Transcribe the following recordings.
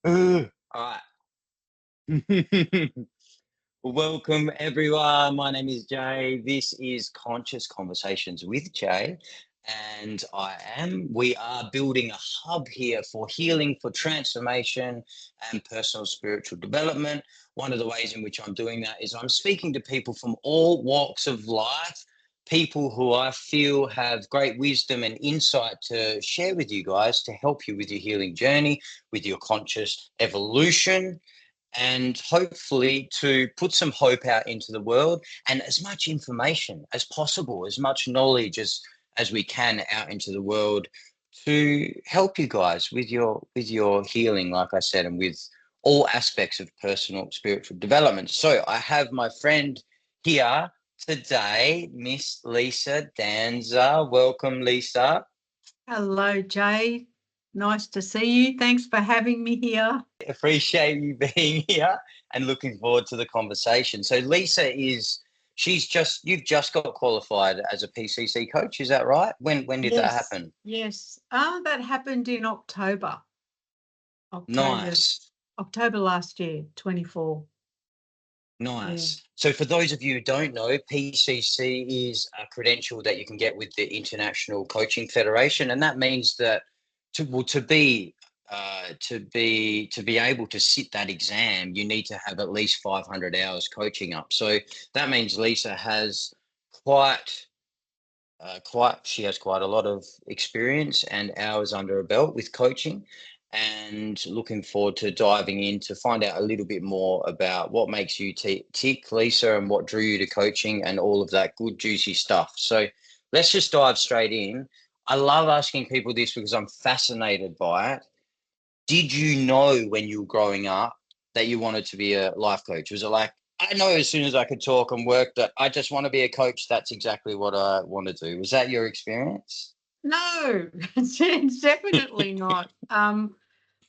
All right. Welcome, everyone. My name is Jay. This is Conscious Conversations with Jay. And we are building a hub here for healing, for transformation, and personal spiritual development. One of the ways in which I'm doing that is I'm speaking to people from all walks of life, people who I feel have great wisdom and insight to share with you guys to help you with your healing journey, with your conscious evolution, and hopefully to put some hope out into the world and as much information as possible, as much knowledge as we can out into the world to help you guys with your healing, like I said, and with all aspects of personal spiritual development. So I have my friend here today, Miss Lisa Danza. Welcome, Lisa. Hello, Jay. Nice to see you. Thanks for having me here. Appreciate you being here and looking forward to the conversation. So Lisa you've just got qualified as a PCC coach, is that right? When did that happen? Yes. That happened in October. Nice. October last year, 24. Nice. Yeah. So for those of you who don't know, PCC is a credential that you can get with the International Coaching Federation, and that means that to be able to sit that exam, you need to have at least 500 hours coaching up. So that means Lisa has she has quite a lot of experience and hours under her belt with coaching, and looking forward to diving in to find out a little bit more about what makes you tick, Lisa, and what drew you to coaching and all of that good, juicy stuff. So let's just dive straight in. I love asking people this because I'm fascinated by it. Did you know when you were growing up that you wanted to be a life coach? Was it like, I know as soon as I could talk and work that I just want to be a coach, that's exactly what I want to do? Was that your experience? No, it's definitely not.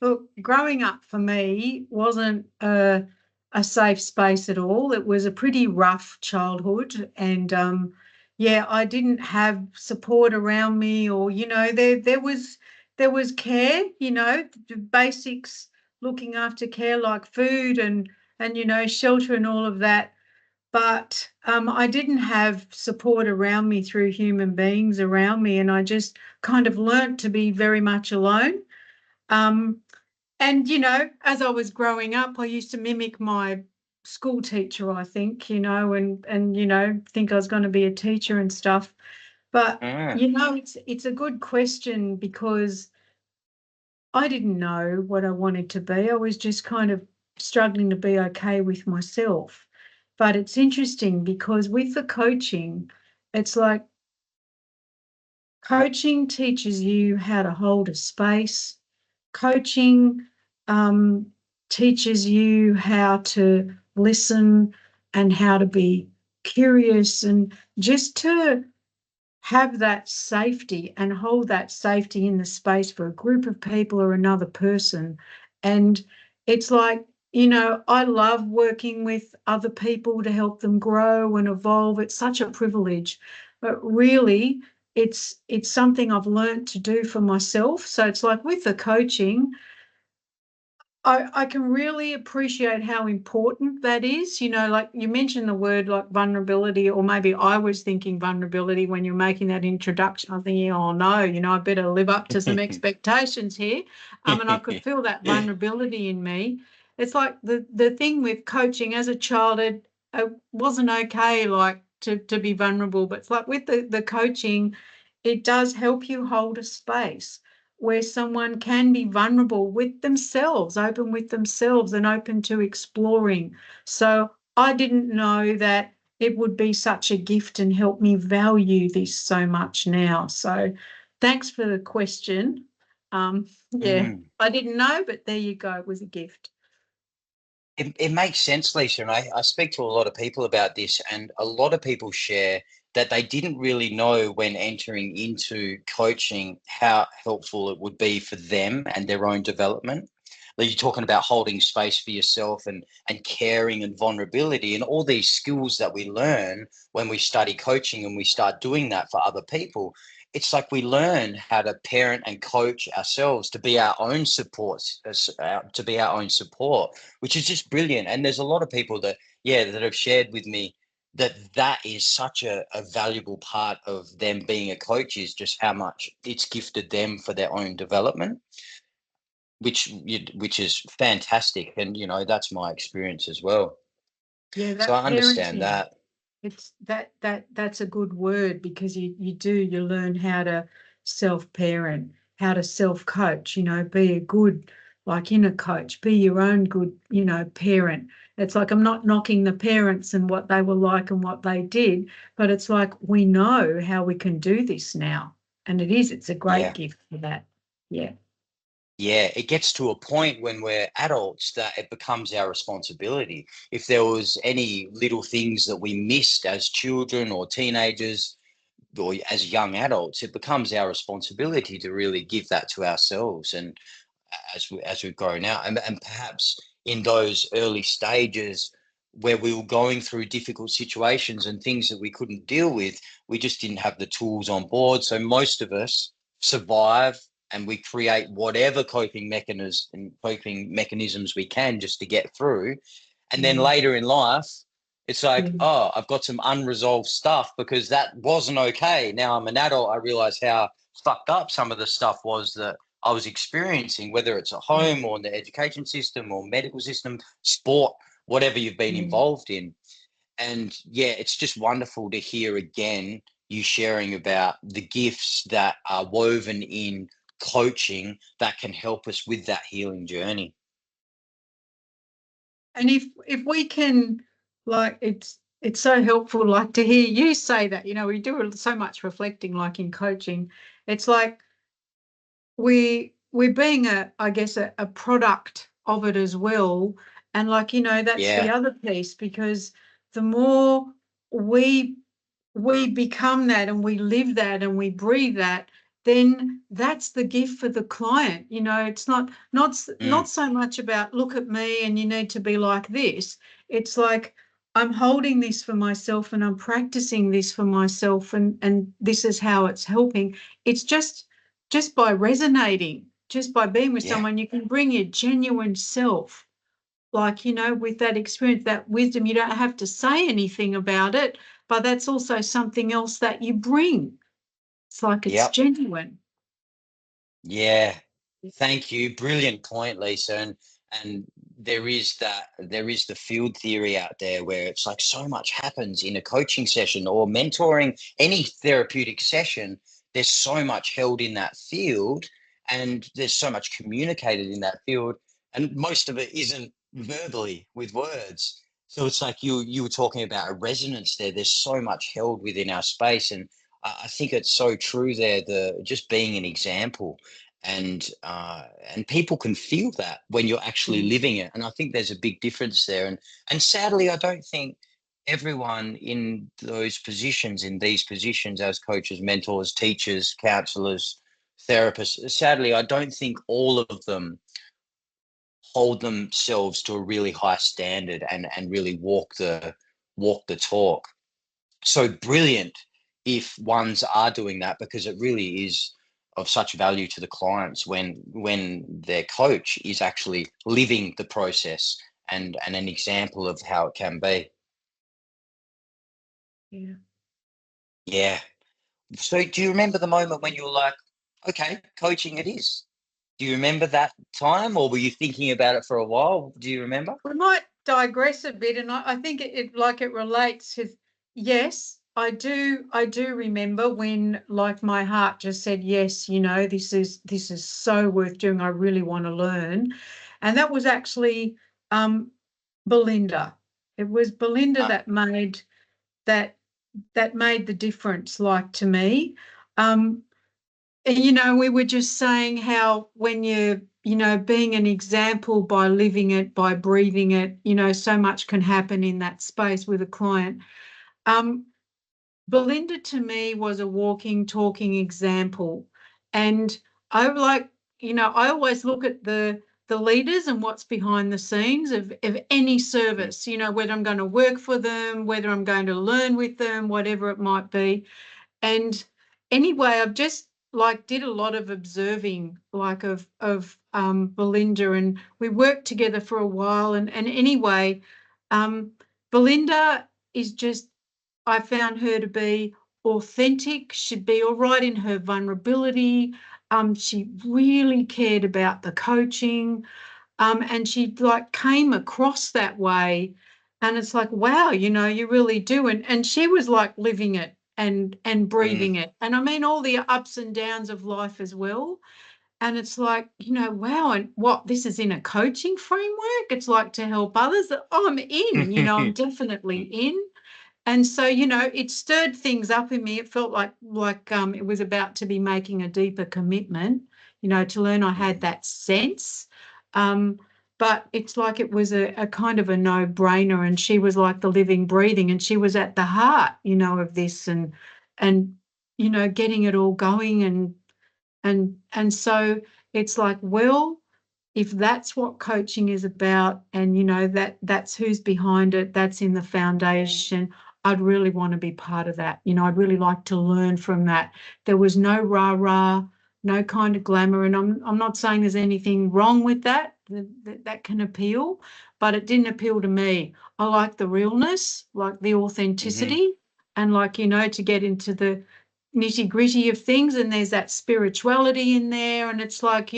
Look, growing up for me wasn't a safe space at all. It was a pretty rough childhood, and yeah, I didn't have support around me, or there was care, the basics, looking after care like food and shelter and all of that. But I didn't have support around me through human beings around me, and I just kind of learnt to be very much alone. Um, and, as I was growing up, I used to mimic my school teacher, I think, and think I was going to be a teacher and stuff. But, Mm. it's a good question because I didn't know what I wanted to be. I was just kind of struggling to be okay with myself. But it's interesting because with the coaching, it's like coaching teaches you how to hold a space. Coaching teaches you how to listen and how to be curious and just to have that safety and hold that safety in the space for a group of people or another person. And it's like, I love working with other people to help them grow and evolve. It's such a privilege. But really, it's something I've learned to do for myself. So it's like with the coaching, I can really appreciate how important that is. Like you mentioned the word like vulnerability, or maybe I was thinking vulnerability when you're making that introduction. I'm thinking, oh no, I better live up to some expectations here. And I could feel that vulnerability in me. It's like the thing with coaching as a child, it wasn't okay, like to be vulnerable. But it's like with the coaching, it does help you hold a space where someone can be vulnerable with themselves, open with themselves, and open to exploring. So I didn't know that it would be such a gift and help me value this so much now. So thanks for the question. Yeah, I didn't know, but there you go. It was a gift. It makes sense, Lisa, and I speak to a lot of people about this, and a lot of people share that they didn't really know when entering into coaching how helpful it would be for them and their own development. Like you're talking about holding space for yourself and caring and vulnerability and all these skills that we learn when we study coaching and we start doing that for other people. it's like we learn how to parent and coach ourselves to be our own supports, to be our own support, which is just brilliant. And there's a lot of people that, yeah, that have shared with me that that is such a valuable part of them being a coach, is just how much it's gifted them for their own development, which is fantastic. And, that's my experience as well. Yeah, So that I understand parenting, that. it's that's a good word, because you learn how to self-parent, how to self-coach, be a good, like, inner coach, be your own good, parent. It's like, I'm not knocking the parents and what they were like and what they did, but it's like, we know how we can do this now. And it's a great Yeah. gift for that. Yeah. Yeah, it gets to a point when we're adults that it becomes our responsibility. If there was any little things that we missed as children or teenagers or as young adults, it becomes our responsibility to really give that to ourselves. And as we grow now, and perhaps in those early stages where we were going through difficult situations and things that we couldn't deal with, we just didn't have the tools on board. So most of us survive, and we create whatever coping mechanisms we can just to get through. And then Mm, later in life, it's like, yeah. oh, I've got some unresolved stuff because that wasn't okay. Now I'm an adult. I realize how fucked up some of the stuff was that I was experiencing, whether it's at Mm, home or in the education system or medical system, sport, whatever you've been mm. involved in. And yeah, it's just wonderful to hear again you sharing about the gifts that are woven in coaching that can help us with that healing journey. And if we can, like, it's so helpful, like, to hear you say that, we do so much reflecting, like, in coaching. It's like, we're being I guess a product of it as well. And, like, that's the Yeah. other piece, because the more we we become that and we live that and we breathe that, then that's the gift for the client. It's not Mm, so much about, look at me and you need to be like this. It's like, I'm holding this for myself and I'm practicing this for myself, and this is how it's helping. It's just by resonating, just by being with yeah. someone, you can bring your genuine self, like, with that experience, that wisdom. You don't have to say anything about it, but that's also something else that you bring. It's like, it's Yep. genuine. Yeah. Thank you. Brilliant point, Lisa. And there is the field theory out there where it's like so much happens in a coaching session or mentoring, any therapeutic session. There's so much held in that field, and there's so much communicated in that field, and most of it isn't verbally with words. So it's like you were talking about a resonance there. There's so much held within our space, and I think it's so true there. The just being an example, and people can feel that when you're actually Mm. living it. And I think there's a big difference there. And sadly, I don't think everyone in these positions as coaches, mentors, teachers, counselors, therapists, sadly, I don't think all of them hold themselves to a really high standard and really walk the talk. So brilliant if ones are doing that, because it really is of such value to the clients when their coach is actually living the process and an example of how it can be. Yeah. Yeah. So do you remember the moment when you were like, okay, coaching it is? Do you remember that time, or were you thinking about it for a while? Do you remember? We might digress a bit, and I think it relates to, yes, I do remember when, like, my heart just said, yes, this is so worth doing. I really want to learn. And that was actually, um Belinda. It was Belinda Uh, that that made the difference, like, to me. And, we were just saying how, when you're, being an example by living it, by breathing it, so much can happen in that space with a client. Um, Belinda to me was a walking, talking example. And I always look at the leaders and what's behind the scenes of any mm, service, whether I'm going to work for them, whether I'm going to learn with them, whatever it might be. And anyway, I've just like did a lot of observing, like of Belinda, and we worked together for a while. And anyway, Belinda is just, I found her to be authentic. She'd be all right in her vulnerability. She really cared about the coaching, and she like came across that way. And it's like, wow, you really do. And she was like living it and breathing it. And I mean all the ups and downs of life as well. And it's like, wow, and what, this is in a coaching framework. It's like to help others. I'm in, I'm definitely in. And so, it stirred things up in me. It felt like it was about to be making a deeper commitment, to learn. I had that sense. Um, but it's like it was a kind of a no-brainer. And she was like the living, breathing, and she was at the heart, of this, and getting it all going. And so it's like, well, if that's what coaching is about, and that's who's behind it, that's in the foundation, I'd really want to be part of that. I'd really like to learn from that. There was no rah-rah, no kind of glamour, and I'm not saying there's anything wrong with that. That can appeal, but it didn't appeal to me. I like the realness, like the authenticity, and like, to get into the nitty-gritty of things, and there's that spirituality in there, and it's like,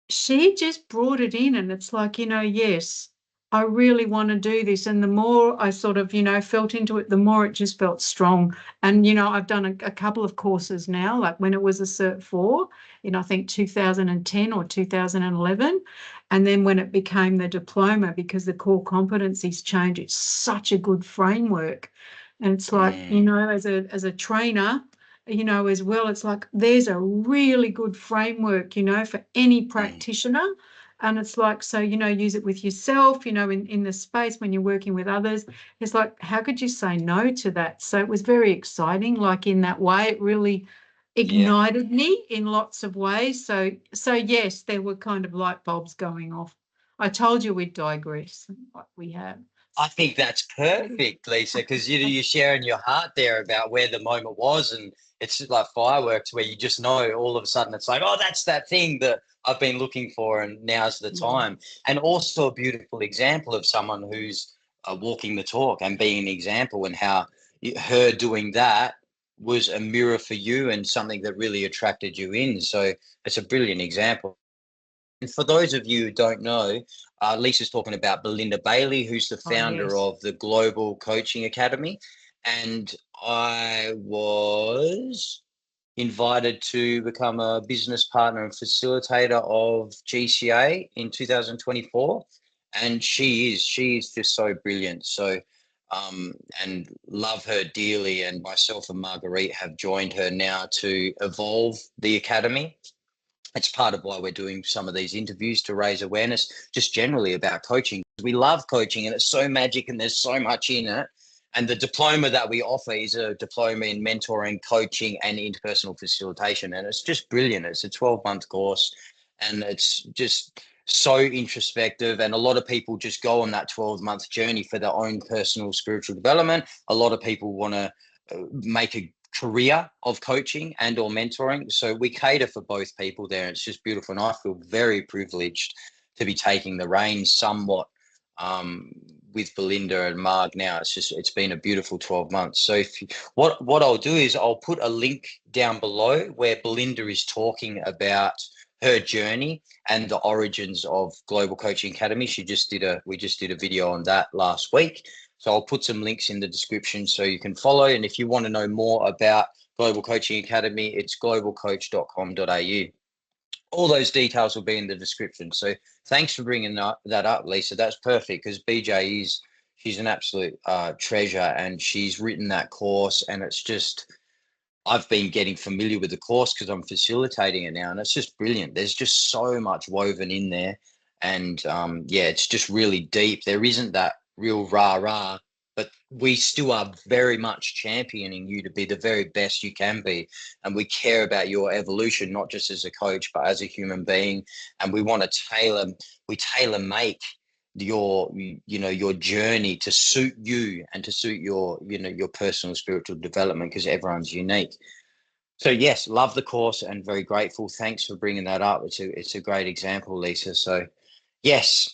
she just brought it in, and it's like, yes, I really want to do this. And the more I sort of, felt into it, the more it just felt strong. And, I've done a couple of courses now, like when it was a Cert 4 in, I think, 2010 or 2011. And then when it became the diploma, because the core competencies change, it's such a good framework. And it's like, as a trainer, as well, it's like there's a really good framework, for any practitioner. And it's like, so, use it with yourself, in the space when you're working with others. It's like, how could you say no to that? So it was very exciting, like in that way. It really ignited me in lots of ways. So yes, there were kind of light bulbs going off. I told you we'd digress, like we have. I think that's perfect, Lisa, because you're sharing your heart there about where the moment was, and it's like fireworks where you just know all of a sudden it's like, oh, that's that thing that I've been looking for, and now's the time. And also a beautiful example of someone who's walking the talk and being an example, and how her doing that was a mirror for you and something that really attracted you in. So it's a brilliant example. And for those of you who don't know, Lisa's talking about Belinda Bailey, who's the founder of the Global Coaching Academy. And I was invited to become a business partner and facilitator of GCA in 2024. And she is just so brilliant. So, and love her dearly. And myself and Marguerite have joined her now to evolve the academy. It's part of why we're doing some of these interviews, to raise awareness just generally about coaching. We love coaching, and it's so magic, and there's so much in it. And the diploma that we offer is a diploma in mentoring, coaching, and interpersonal facilitation. And it's just brilliant. It's a 12-month course, and it's just so introspective. And a lot of people just go on that 12-month journey for their own personal spiritual development. A lot of people want to make a career of coaching and or mentoring. So we cater for both people there. It's just beautiful. And I feel very privileged to be taking the reins somewhat with Belinda and Marg now. It's been a beautiful 12 months. So what I'll do is I'll put a link down below where Belinda is talking about her journey and the origins of Global Coaching Academy. We just did a video on that last week. So I'll put some links in the description so you can follow. And if you want to know more about Global Coaching Academy, it's globalcoach.com.au. All those details will be in the description. So thanks for bringing that up, Lisa. That's perfect, because BJ she's an absolute treasure, and she's written that course, and it's just, I've been getting familiar with the course because I'm facilitating it now, and it's just brilliant. There's just so much woven in there, and it's just really deep. There isn't that real rah-rah, but we still are very much championing you to be the very best you can be, and we care about your evolution, not just as a coach, but as a human being. And we want to tailor make your journey to suit you and to suit your personal spiritual development, because everyone's unique. So yes, love the course and very grateful. Thanks for bringing that up. It's a great example, Lisa. So yes,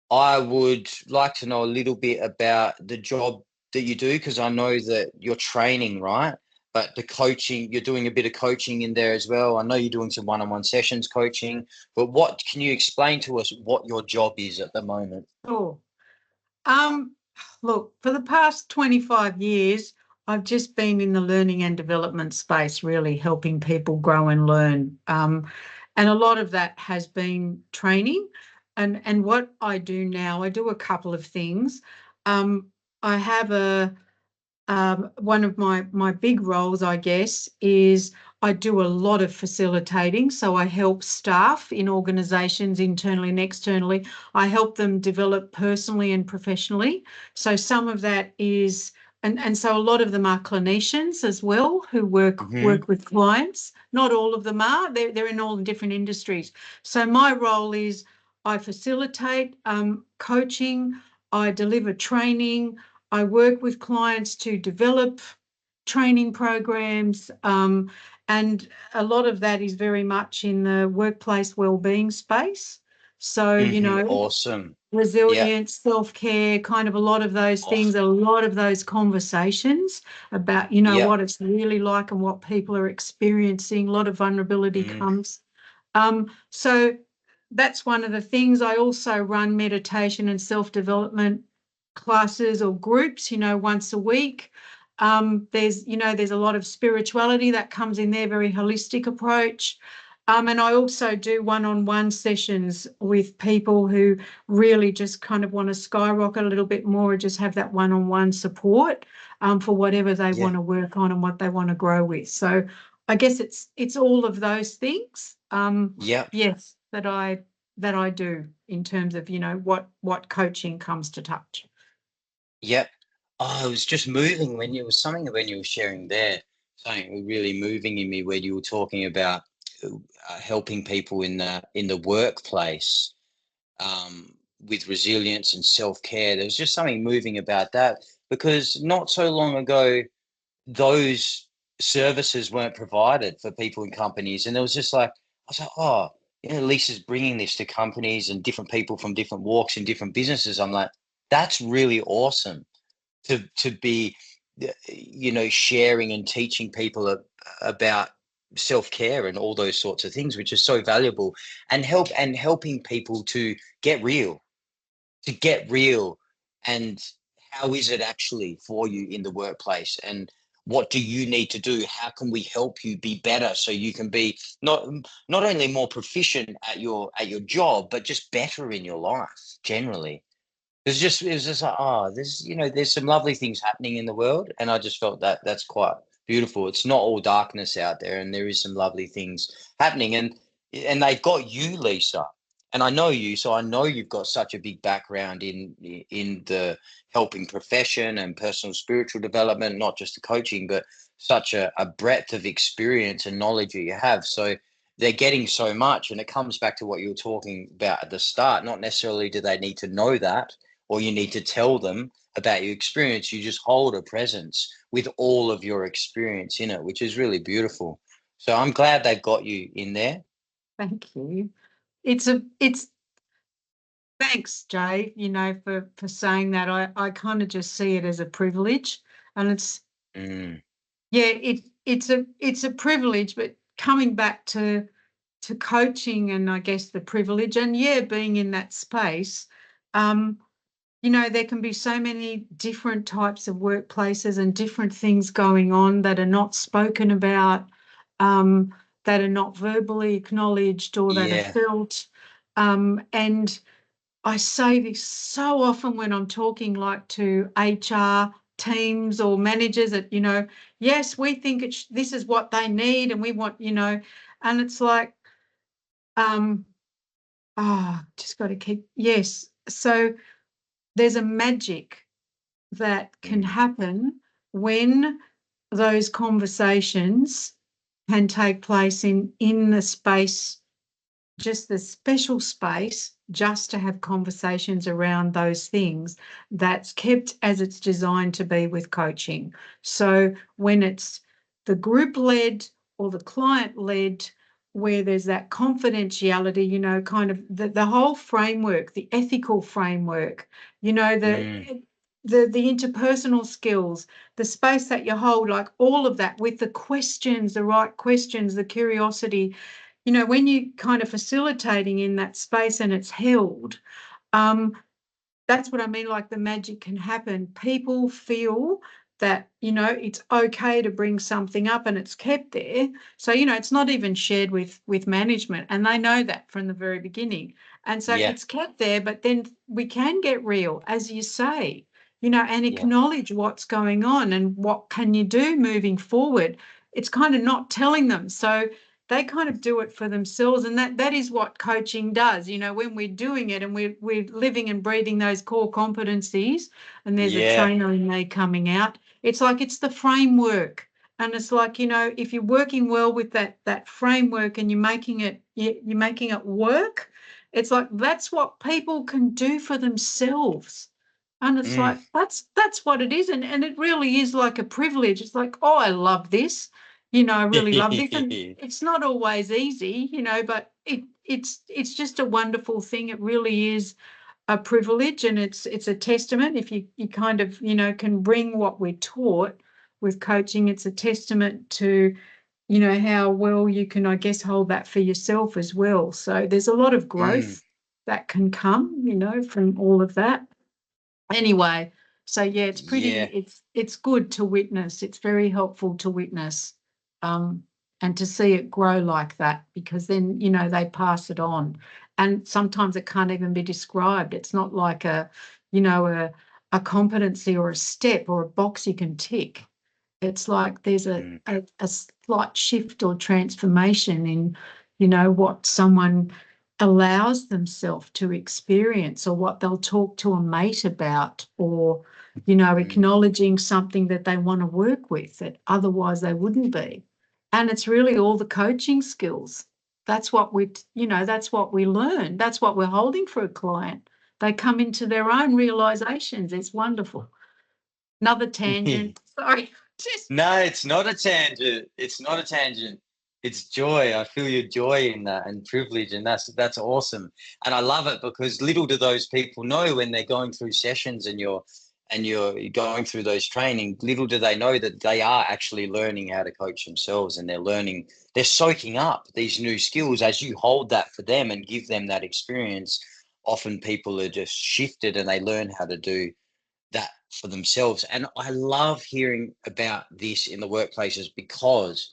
I would like to know a little bit about the job that you do, because I know that you're training, right? But the coaching, you're doing a bit of coaching in there as well. I know you're doing some one-on-one sessions coaching, but what can you explain to us what your job is at the moment? Sure. Um, Look, for the past 25 years, I've just been in the learning and development space, really helping people grow and learn. And a lot of that has been training. And what I do now, I do a couple of things. I have one of my big roles, I guess, is I do a lot of facilitating. So I help staff in organisations internally and externally. I help them develop personally and professionally. So some of that is, and so a lot of them are clinicians as well who work with clients. Not all of them are. They're in all different industries. So my role is I facilitate coaching. I deliver training. I work with clients to develop training programs, and a lot of that is very much in the workplace wellbeing space. So, Awesome. Yeah. resilience, self-care, kind of a lot of those Oh, things, a lot of those conversations about, yeah. what it's really like and what people are experiencing. A lot of vulnerability Mm, comes. So that's one of the things. I also run meditation and self-development classes or groups, once a week. There's a lot of spirituality that comes in there, very holistic approach. And I also do one-on-one sessions with people who really just kind of want to skyrocket a little bit more, just have that one-on-one support for whatever they yeah. want to work on and what they want to grow with. So I guess it's all of those things, Yeah. yes, that I do in terms of, what coaching comes to touch. Yep. Oh, I was just moving when you was something when you were sharing there, something really moving in me when you were talking about helping people in the workplace, with resilience and self-care. There was just something moving about that, because not so long ago those services weren't provided for people in companies, and there was just like I was like, oh, Lisa's bringing this to companies and different people from different walks and different businesses. I'm like, that's really awesome to be sharing and teaching people about self-care and all those sorts of things, which is so valuable, and helping people to get real and how is it actually for you in the workplace, and what do you need to do, how can we help you be better so you can be not only more proficient at your job, but just better in your life generally. It was just like, oh, there's some lovely things happening in the world, and I just felt that that's quite beautiful. It's not all darkness out there, and there is some lovely things happening, and they've got you, Lisa, and I know you, so I know you've got such a big background in the helping profession and personal spiritual development, not just the coaching, but such a breadth of experience and knowledge that you have. So they're getting so much, and it comes back to what you were talking about at the start. Not necessarily do they need to know that, or you need to tell them about your experience. You just hold a presence with all of your experience in it, which is really beautiful. So I'm glad they've got you in there. Thank you. It's thanks, Jay, for saying that. I kind of just see it as a privilege, and Mm, yeah, it's a privilege, but coming back to coaching and I guess the privilege and yeah, being in that space, um, there can be so many different types of workplaces and different things going on that are not spoken about, um, that are not verbally acknowledged or that are yeah, felt. And I say this so often when I'm talking like to HR teams or managers that, yes, we think this is what they need and we want, and it's like, um, just got to keep, yes. So there's a magic that can mm, happen when those conversations can take place in the space just the special space just to have conversations around those things that's kept as it's designed to be with coaching. So when it's the group led or the client led, where there's that confidentiality, you know, kind of the whole framework, the ethical framework, you know, the interpersonal skills, the space that you hold, like all of that with the questions, the right questions, the curiosity, you know, when you kind of facilitating in that space and it's held, um, that's what I mean, like the magic can happen. People feel that, you know, it's okay to bring something up and it's kept there. So, you know, it's not even shared with management, and they know that from the very beginning. And so Yeah. it's kept there, but then we can get real, as you say, you know, and Yeah. acknowledge what's going on and what can you do moving forward. It's kind of not telling them. So they kind of do it for themselves, and that is what coaching does. You know, when we're doing it and we're living and breathing those core competencies, and there's a Yeah. trainer in there coming out, it's like it's the framework. And it's like, you know, if you're working well with that framework and you're making it work, it's like that's what people can do for themselves. And it's Mm. like that's what it is. And it really is like a privilege. It's like, oh, I love this. You know, I really love this. And it's not always easy, you know, but it's just a wonderful thing. It really is a privilege, and it's a testament. If you kind of, you know, can bring what we're taught with coaching, it's a testament to, you know, how well you can, I guess, hold that for yourself as well. So there's a lot of Mm. growth that can come, you know, from all of that. Anyway, so yeah, Yeah. it's good to witness. It's very helpful to witness, and to see it grow like that, because then, you know, they pass it on. And sometimes it can't even be described. It's not like you know, a competency or a step or a box you can tick. It's like there's Mm. a slight shift or transformation in, you know, what someone allows themselves to experience, or what they'll talk to a mate about, or, you know, Mm. acknowledging something that they want to work with that otherwise they wouldn't be. And it's really all the coaching skills. That's what you know, that's what we learn. That's what we're holding for a client. They come into their own realizations. It's wonderful. Another tangent. Sorry. Just No, it's not a tangent. It's not a tangent. It's joy. I feel your joy in that and privilege, and that's awesome. And I love it because little do those people know when they're going through sessions and you're going through those training, little do they know that they are actually learning how to coach themselves, and they're soaking up these new skills as you hold that for them and give them that experience. Often people are just shifted and they learn how to do that for themselves. And I love hearing about this in the workplaces, because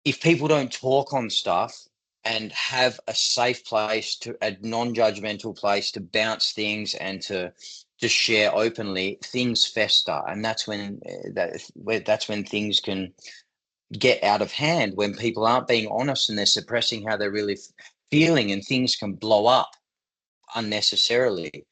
if people don't talk on stuff and have a safe place, to a non-judgmental place to bounce things and to just share openly, things fester, and that's when that's when things can get out of hand, when people aren't being honest and they're suppressing how they're really feeling, and things can blow up unnecessarily.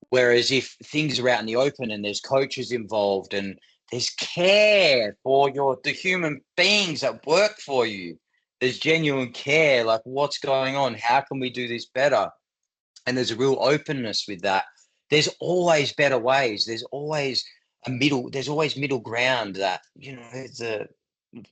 Whereas if things are out in the open and there's coaches involved and there's care for the human beings that work for you, there's genuine care, like what's going on? How can we do this better? And there's a real openness with that. There's always better ways. There's always middle ground, that, you know,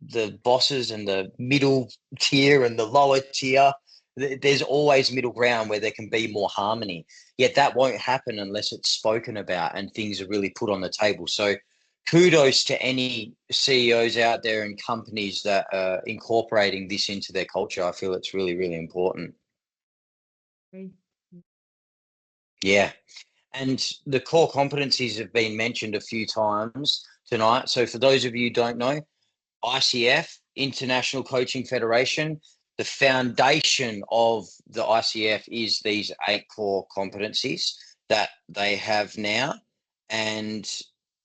the bosses and the middle tier and the lower tier, there's always middle ground where there can be more harmony. Yet that won't happen unless it's spoken about and things are really put on the table. So kudos to any CEOs out there and companies that are incorporating this into their culture. I feel it's really, really important. Yeah. And the core competencies have been mentioned a few times tonight. So for those of you who don't know, ICF, International Coaching Federation, the foundation of the ICF is these 8 core competencies that they have now. And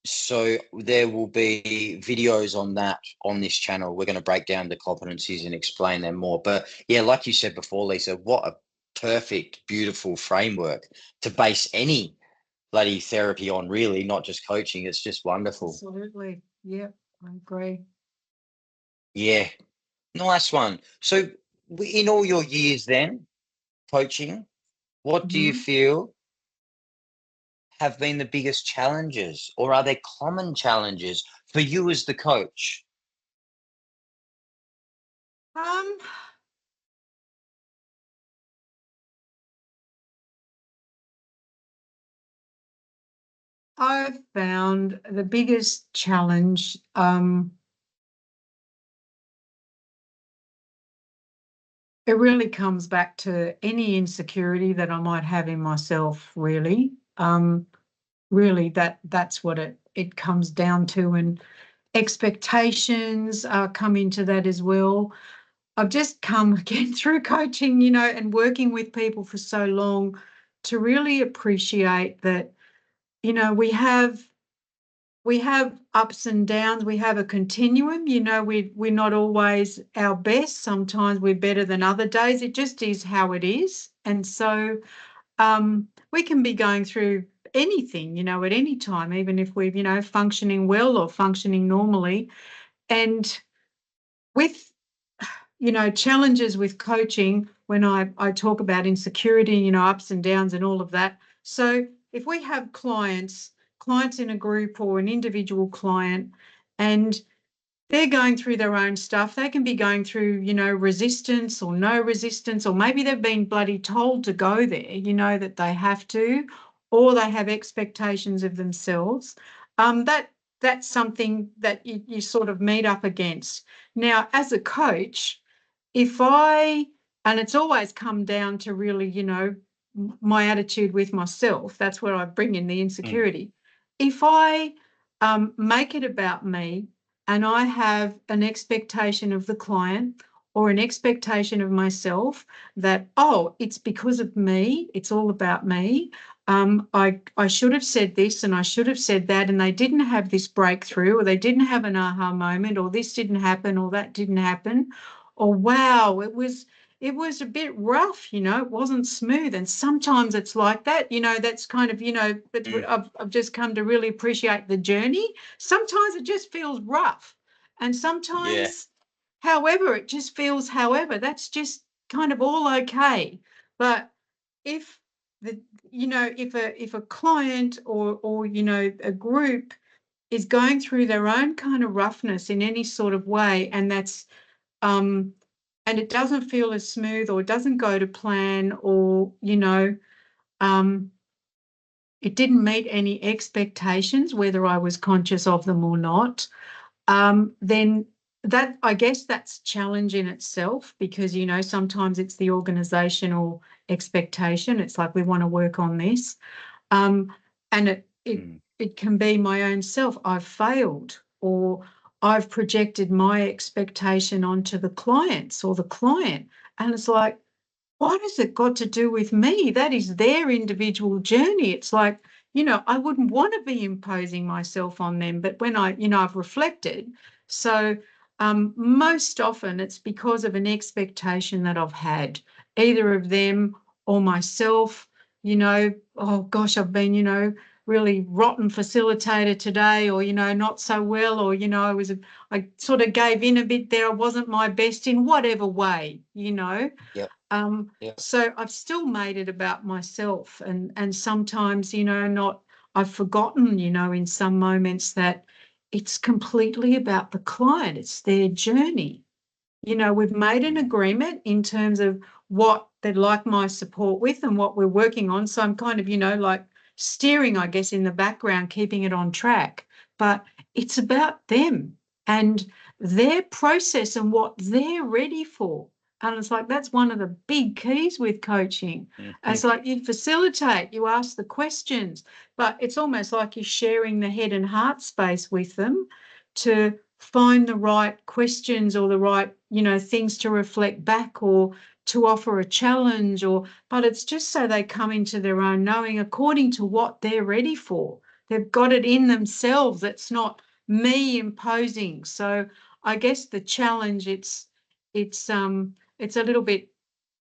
so there will be videos on that on this channel. We're going to break down the competencies and explain them more. But yeah, like you said before, Lisa, what a perfect, beautiful framework to base any bloody therapy on, really, not just coaching. It's just wonderful. absolutely. Yeah, I agree. Yeah. Nice one. So in all your years then coaching, what do you Mhm. feel have been the biggest challenges, or are there common challenges for you as the coach? Um, I've found the biggest challenge, it really comes back to any insecurity that I might have in myself, really. Really, that's what it comes down to, and expectations come into that as well. I've just come again through coaching, and working with people for so long to really appreciate that, we have ups and downs. We have a continuum. We're not always our best. Sometimes we're better than other days. It just is how it is. And so we can be going through anything, at any time, even if we're, functioning well or functioning normally. And with, challenges with coaching, when I talk about insecurity, ups and downs and all of that. So if we have clients in a group or an individual client, and they're going through their own stuff. They can be going through, resistance or no resistance, or maybe they've been bloody told to go there, that they have to, or they have expectations of themselves. That's something that you sort of meet up against. Now, as a coach, if I, and it's always come down to really, my attitude with myself, that's where I bring in the Mm, insecurity. If I make it about me, and I have an expectation of the client or an expectation of myself that, oh, it's because of me, it's all about me. I should have said this and I should have said that, and they didn't have this breakthrough, or they didn't have an aha moment, or this didn't happen, or that didn't happen, or wow, it was a bit rough, it wasn't smooth. And sometimes it's like that, that's kind of, but mm, I've just come to really appreciate the journey. Sometimes it just feels rough. And yeah. sometimes, however, it just feels, however, that's just kind of all okay. But if the, if a client or, a group is going through their own kind of roughness in any sort of way, and that's, um, and it doesn't feel as smooth, or it doesn't go to plan, or, um, it didn't meet any expectations, whether I was conscious of them or not, then that, I guess that's challenge in itself, because, sometimes it's the organizational expectation. It's like, we want to work on this. Um, and Mm, it can be my own self. I've failed, or I've projected my expectation onto the clients or the client. And it's like, what has it got to do with me? That is their individual journey. It's like, I wouldn't want to be imposing myself on them. But when I've reflected, so most often it's because of an expectation that I've had, either of them or myself. Oh gosh, I've been, really rotten facilitator today, or, not so well, or, I sort of gave in a bit there. I wasn't my best in whatever way. yep, yep. So I've still made it about myself, and sometimes, not, I've forgotten, in some moments, that it's completely about the client. It's their journey. We've made an Mm, agreement in terms of what they'd like my support with and what we're working on. So I'm kind of, like steering, I guess, in the background, keeping it on track. But it's about them and their process and what they're ready for. And it's like, that's one of the big keys with coaching. mhm, It's like, you facilitate, you ask the questions, but it's almost like you're sharing the head and heart space with them to find the right questions, or the right, things to reflect back, or to offer a challenge, but it's just so they come into their own knowing according to what they're ready for. They've got it in themselves. It's not me imposing. So I guess the challenge, it's a little bit,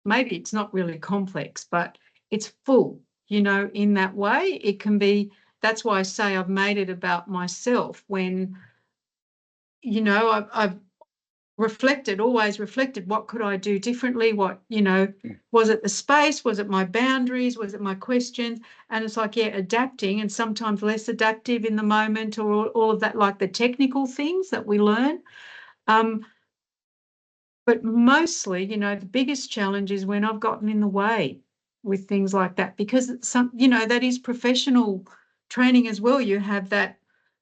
maybe it's not really complex, but it's full, in that way. It can be, that's why I say I've made it about myself when, I've always reflected, what could I do differently? What, Mm. was it the space? Was it my boundaries? Was it my questions? And it's like, yeah, adapting, and sometimes less adaptive in the moment, or all of that, like the technical things that we learn. But mostly, the biggest challenge is when I've gotten in the way with things like that, because that is professional training as well. You have that,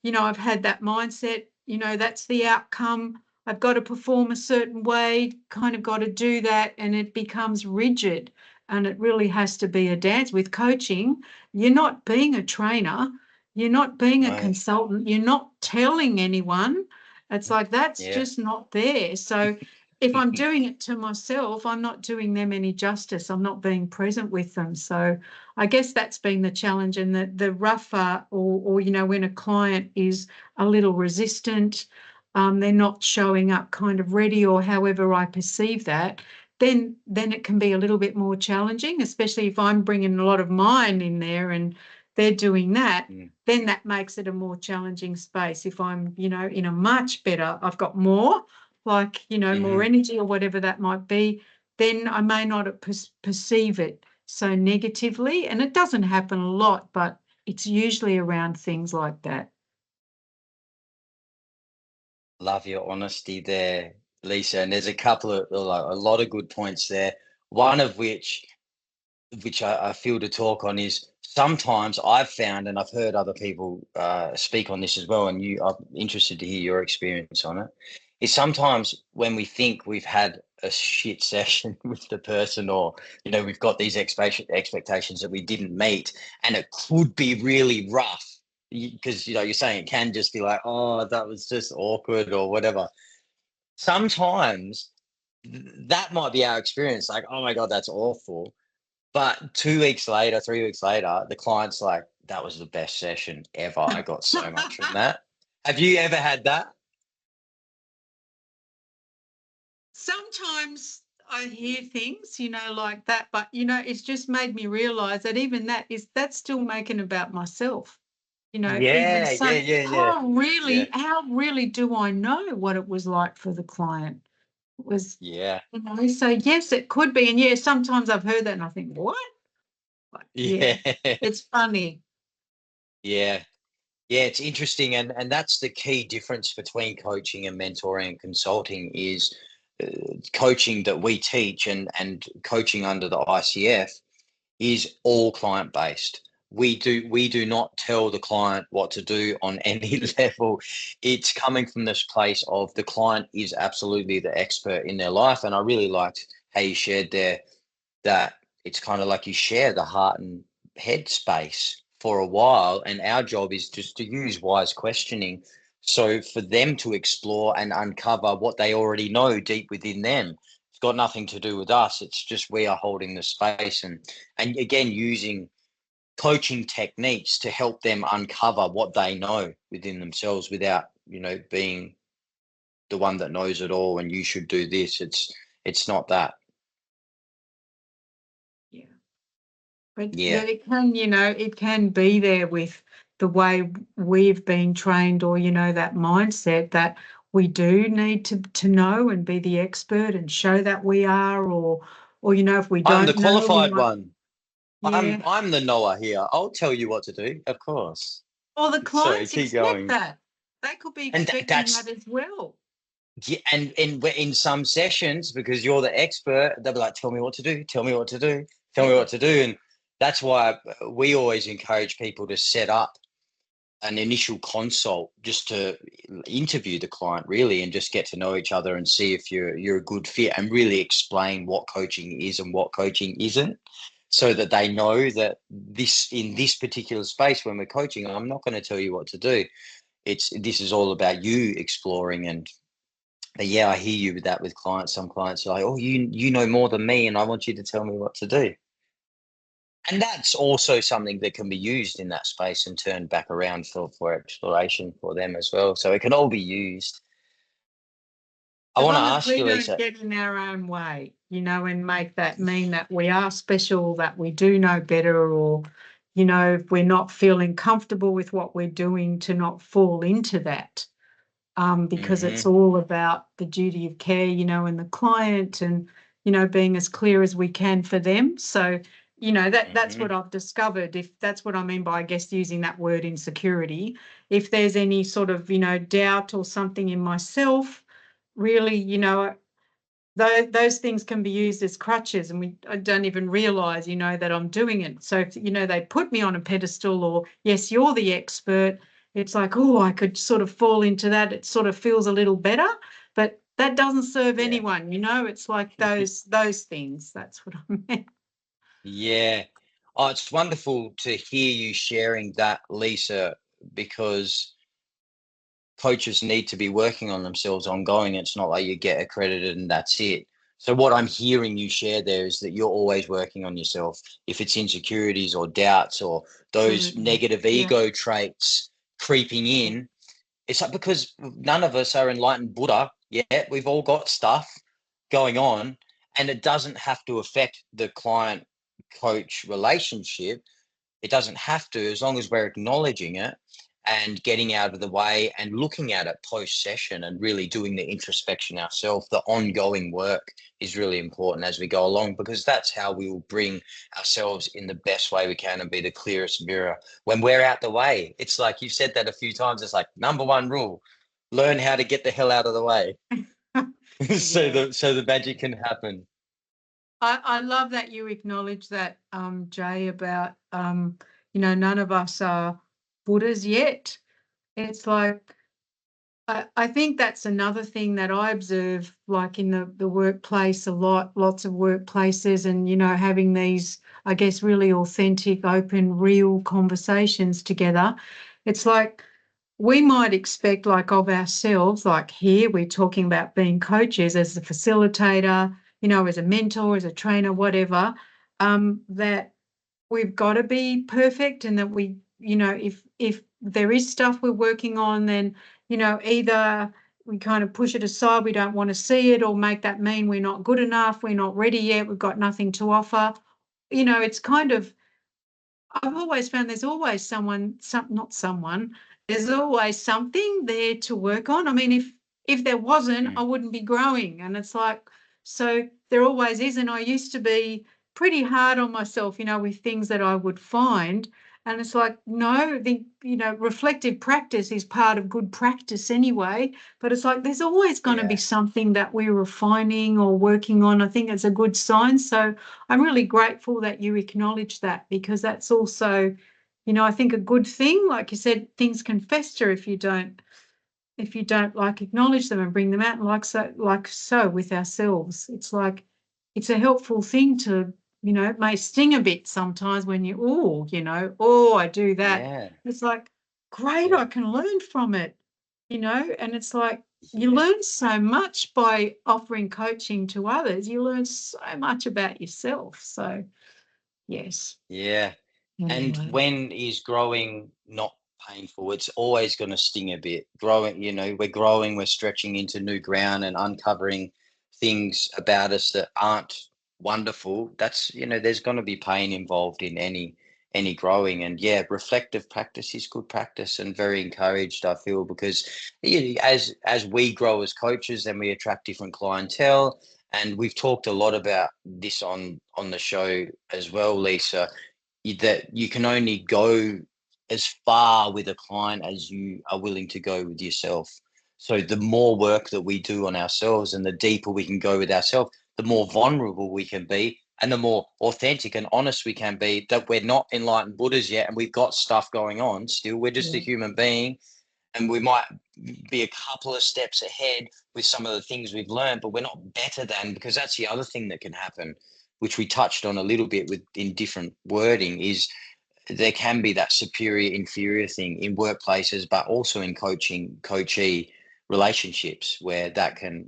I've had that mindset, that's the outcome. I've got to perform a certain way, kind of got to do that, and it becomes rigid. And it really has to be a dance. With coaching, you're not being a trainer, you're not being a No. consultant, you're not telling anyone. It's like that's Yeah. just not there. So if I'm doing it to myself, I'm not doing them any justice. I'm not being present with them. So I guess that's been the challenge. And the rougher, or when a client is a little resistant, they're not showing up kind of ready, or however I perceive that, then it can be a little bit more challenging, especially if I'm bringing a lot of mine in there and they're doing that. Mm. Then that makes it a more challenging space. If I'm, in a much better, I've got more, like, more Mhm. energy or whatever that might be, then I may not perceive it so negatively. And it doesn't happen a lot, but it's usually around things like that. Love your honesty there, Lisa. And there's a couple of, like, a lot of good points there. One of which I feel to talk on is sometimes I've found, and I've heard other people speak on this as well, and I'm interested to hear your experience on it, is sometimes when we think we've had a shit session with the person, or, we've got these expectations that we didn't meet, and it could be really rough because, you're saying it can just be like, oh, that was just awkward or whatever. Sometimes that might be our experience, like, oh my God, that's awful. But 2 weeks later, 3 weeks later, the client's like, that was the best session ever. I got so much from that. Have you ever had that? Sometimes I hear things, like that, but it's just made me realize that even that's still making about myself. Even Yeah, yeah, so, yeah, yeah. how Yeah, really do I know what it was like for the client? It was, yeah, so yes, it could be. And yeah, sometimes I've heard that and I think, what? But yeah, yeah, it's funny. yeah. Yeah, it's interesting, and that's the key difference between coaching and mentoring and consulting is coaching that we teach, and coaching under the ICF is all client based. We do not tell the client what to do on any level. It's coming from this place of the client is absolutely the expert in their life. And I really liked how you shared there that it's kind of like you share the heart and head space for a while, and our job is just to use wise questioning, so for them to explore and uncover what they already know deep within them. It's got nothing to do with us, it's just we are holding the space, and again using coaching techniques to help them uncover what they know within themselves without, being the one that knows it all and you should do this. It's not that. Yeah. But Yeah. it can, it can be there with the way we've been trained, or, that mindset that we do need to know and be the expert and show that we are, or, if we I'm the don't know, we qualified might, one. I'm yeah. I'm the Noah here. I'll tell you what to do, of course. Or the Sorry, clients keep expect going. that. They could be And expecting that that's, as well. yeah, and in some sessions, because you're the expert, they'll be like, "Tell me what to do. Tell me what to do. Tell me Yeah. what to do." And that's why we always encourage people to set up an initial consult just to interview the client really, and just get to know each other and see if you're a good fit, and really explain what coaching is and what coaching isn't, so that they know that this particular space when we're coaching, I'm not going to tell you what to do. This is all about you exploring. And but yeah, I hear you with that with clients. Some clients are like, oh, you know more than me and I want you to tell me what to do. And that's also something that can be used in that space and turned back around for exploration for them as well. So it can all be used. I As want to long as ask we you, don't Lisa. get in our own way, and make that mean that we are special, that we do know better, or, if we're not feeling comfortable with what we're doing, to not fall into that. because it's Mm-hmm. all about the duty of care, and the client, and being as clear as we can for them. So that's Mm-hmm. what I've discovered. If that's what I mean by, I guess, using that word insecurity, if there's any sort of doubt or something in myself, really, those things can be used as crutches, and I don't even realize that I'm doing it. So if they put me on a pedestal, or yes, you're the expert, it's like, oh, I could sort of fall into that. It sort of feels a little better, but that doesn't serve Yeah. anyone. It's like those things. That's what I meant. Yeah. Oh, it's wonderful to hear you sharing that, Lisa, because coaches need to be working on themselves ongoing. It's not like you get accredited and that's it. So what I'm hearing you share there is that you're always working on yourself. If it's insecurities or doubts or those Absolutely. negative Yeah. ego traits creeping Yeah. in, it's like because none of us are enlightened Buddha yet. We've all got stuff going on, and it doesn't have to affect the client coach relationship. It doesn't have to, as long as we're acknowledging it and getting out of the way and looking at it post session and really doing the introspection ourselves. The ongoing work is really important as we go along, because that's how we will bring ourselves in the best way we can and be the clearest mirror when we're out the way. It's like you've said that a few times. It's like number one rule: learn how to get the hell out of the way so Yeah. the magic can happen. I love that you acknowledge that, Jay, about none of us are Buddhas yet. It's like, I think that's another thing that I observe, like in the workplace a lot, lots of workplaces, and having these, I guess, really authentic, open, real conversations together. It's like we might expect, like, of ourselves, like here we're talking about being coaches as a facilitator, as a mentor, as a trainer, whatever, that we've got to be perfect, and that we, if there is stuff we're working on, then either we kind of push it aside, we don't want to see it, or make that mean we're not good enough, we're not ready yet, we've got nothing to offer. It's kind of, I've always found there's always not someone, there's always something there to work on. I mean, if there wasn't, I Mm. wouldn't be growing. And it's like, so there always is. And I used to be pretty hard on myself, with things that I would find. And it's like, no, reflective practice is part of good practice anyway. But it's like there's always going to be Yeah. something that we're refining or working on. I think it's a good sign. So I'm really grateful that you acknowledge that, because that's also, I think, a good thing. Like you said, things can fester if you don't like acknowledge them and bring them out. And like so with ourselves, it's like it's a helpful thing to, it may sting a bit sometimes when I do that. Yeah. It's like, great, Yeah. I can learn from it, and it's like you Yeah. learn so much by offering coaching to others. You learn so much about yourself. So yes. Yeah. And Anyway. when is growing not painful? It's always going to sting a bit. Growing, we're growing, we're stretching into new ground and uncovering things about us that aren't wonderful. That's, there's going to be pain involved in any growing. And yeah, reflective practice is good practice and very encouraged, I feel, because as we grow as coaches, then we attract different clientele. And we've talked a lot about this on the show as well, Lisa, that you can only go as far with a client as you are willing to go with yourself. So the more work that we do on ourselves and the deeper we can go with ourselves, the more vulnerable we can be and the more authentic and honest we can be, that we're not enlightened Buddhas yet and we've got stuff going on still. We're just a Yeah. human being, and we might be a couple of steps ahead with some of the things we've learned, but we're not better than, because that's the other thing that can happen, which we touched on a little bit with in different wording, is there can be that superior inferior thing in workplaces, but also in coachee relationships, where that can,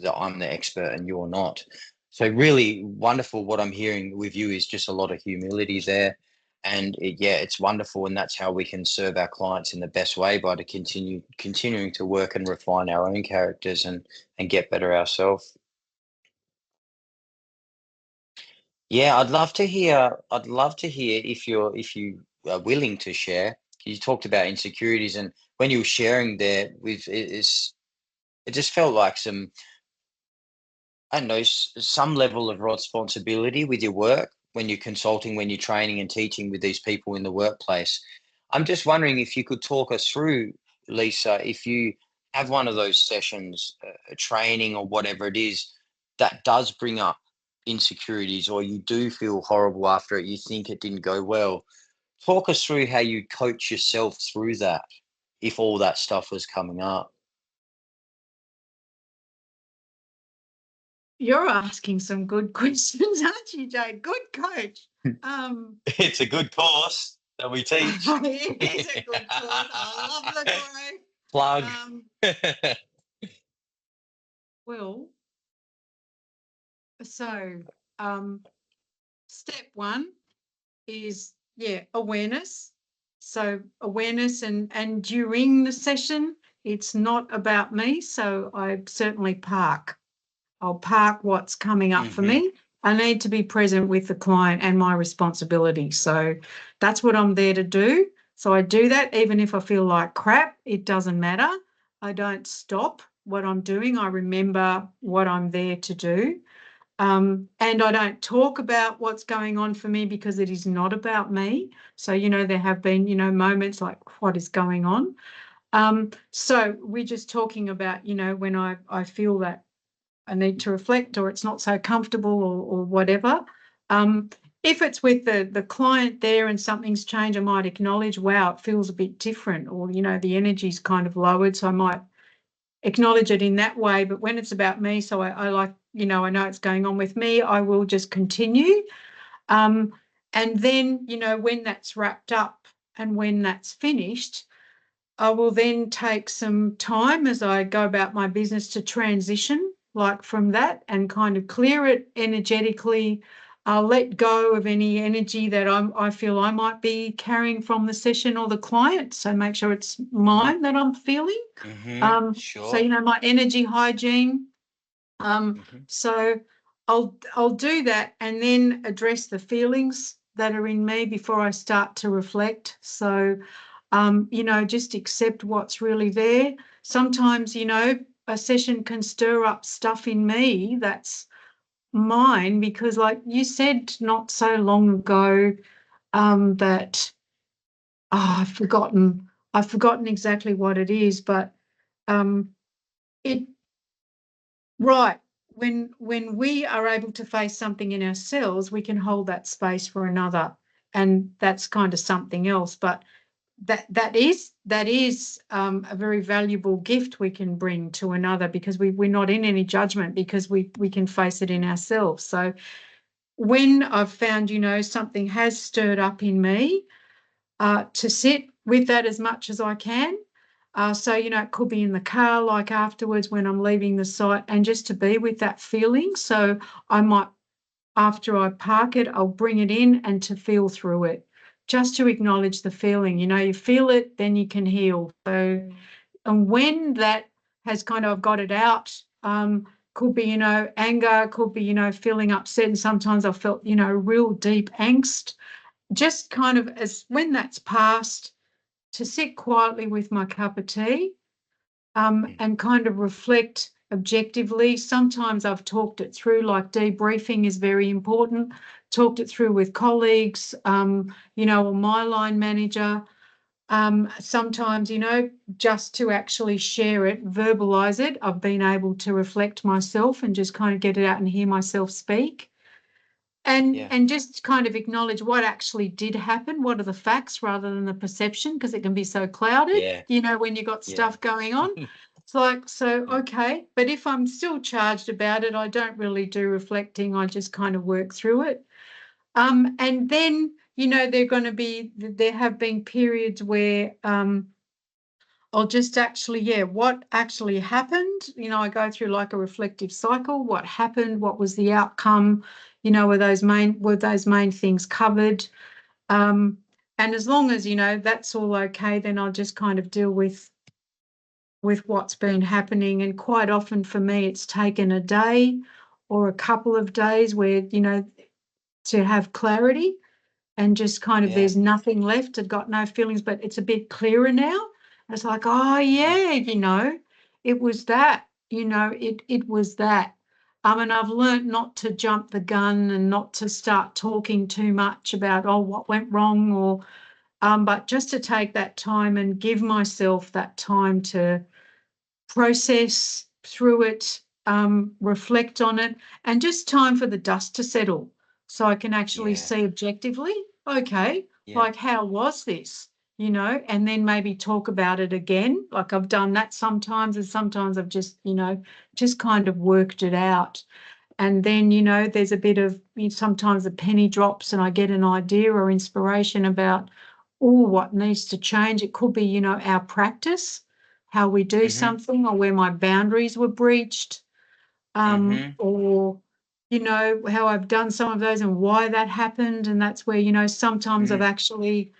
that I'm the expert and you're not. So really wonderful. What I'm hearing with you is just a lot of humility there, and yeah, it's wonderful, and that's how we can serve our clients in the best way, by to continuing to work and refine our own characters and get better ourselves. Yeah, I'd love to hear. I'd love to hear if you are willing to share. You talked about insecurities, and when you were sharing there, it just felt like I don't know, some level of responsibility with your work when you're consulting, when you're training and teaching with these people in the workplace. I'm just wondering if you could talk us through, Lisa, if you have one of those sessions, a training or whatever it is, that does bring up insecurities, or you do feel horrible after it, you think it didn't go well. Talk us through how you coach yourself through that if all that stuff was coming up. You're asking some good questions, aren't you, Jay? Good coach. It's a good course that we teach. It is a good course. I love the growth. Plug. Well, so step one is awareness. So awareness, and during the session, it's not about me. So I certainly park. I'll park what's coming up for me. I need to be present with the client and my responsibility. So that's what I'm there to do. So I do that even if I feel like crap, it doesn't matter. I don't stop what I'm doing. I remember what I'm there to do. And I don't talk about what's going on for me because it is not about me. So, there have been, moments like, what is going on? So we're just talking about, when I feel that I need to reflect or it's not so comfortable or whatever. If it's with the client there and something's changed, I might acknowledge, wow, it feels a bit different, or, the energy's kind of lowered. So I might acknowledge it in that way. But when it's about me, so I like, I know it's going on with me, I will just continue. And then, when that's wrapped up and when that's finished, I will then take some time as I go about my business to transition, like from that, and kind of clear it energetically. I'll let go of any energy that I feel I might be carrying from the session or the client. So make sure it's mine that I'm feeling. So, Sure. my energy hygiene. So I'll do that and then address the feelings that are in me before I start to reflect. So, just accept what's really there. Sometimes, a session can stir up stuff in me that's mine because, like you said not so long ago, that I've forgotten exactly what it is, but it right. When we are able to face something in ourselves, we can hold that space for another, and that's kind of something else. But that is a very valuable gift we can bring to another because we're not in any judgment because we can face it in ourselves. So when I've found, something has stirred up in me, to sit with that as much as I can. So, it could be in the car, like afterwards when I'm leaving the site, and just to be with that feeling. So I might, after I park it, I'll bring it in and to feel through it, just to acknowledge the feeling. You feel it, then you can heal. So, and when that has kind of got it out, could be, anger, could be, feeling upset. And sometimes I've felt, real deep angst. Just kind of as when that's passed, to sit quietly with my cup of tea, and kind of reflect objectively. Sometimes I've talked it through, like debriefing is very important, talked it through with colleagues, or my line manager. Sometimes, just to actually share it, verbalize it, I've been able to reflect myself and just kind of get it out and hear myself speak. And just kind of acknowledge what actually did happen, what are the facts rather than the perception, because it can be so clouded, when you've got stuff going on. It's like, so, okay, but if I'm still charged about it, I don't really do reflecting, I just kind of work through it. And then, there have been periods where I'll just actually, what actually happened? I go through like a reflective cycle. What happened? What was the outcome? Were those main things covered? And as long as, that's all okay, then I'll just kind of deal with what's been happening. And quite often for me, it's taken a day or a couple of days where, to have clarity and just kind of there's nothing left. I've got no feelings, but it's a bit clearer now. It's like, oh yeah, it was that, it was that. And I've learnt not to jump the gun and not to start talking too much about, oh, what went wrong, or but just to take that time and give myself that time to process through it, reflect on it, and just time for the dust to settle so I can actually Yeah. see objectively, okay, Yeah. like how was this, and then maybe talk about it again. Like I've done that sometimes, and sometimes I've just kind of worked it out. And then, there's a bit of, sometimes a penny drops and I get an idea or inspiration about, oh, what needs to change. It could be, our practice, how we do Mm-hmm. something, or where my boundaries were breached, Mm-hmm. or, how I've done some of those and why that happened. And that's where, sometimes I've Mm-hmm. actually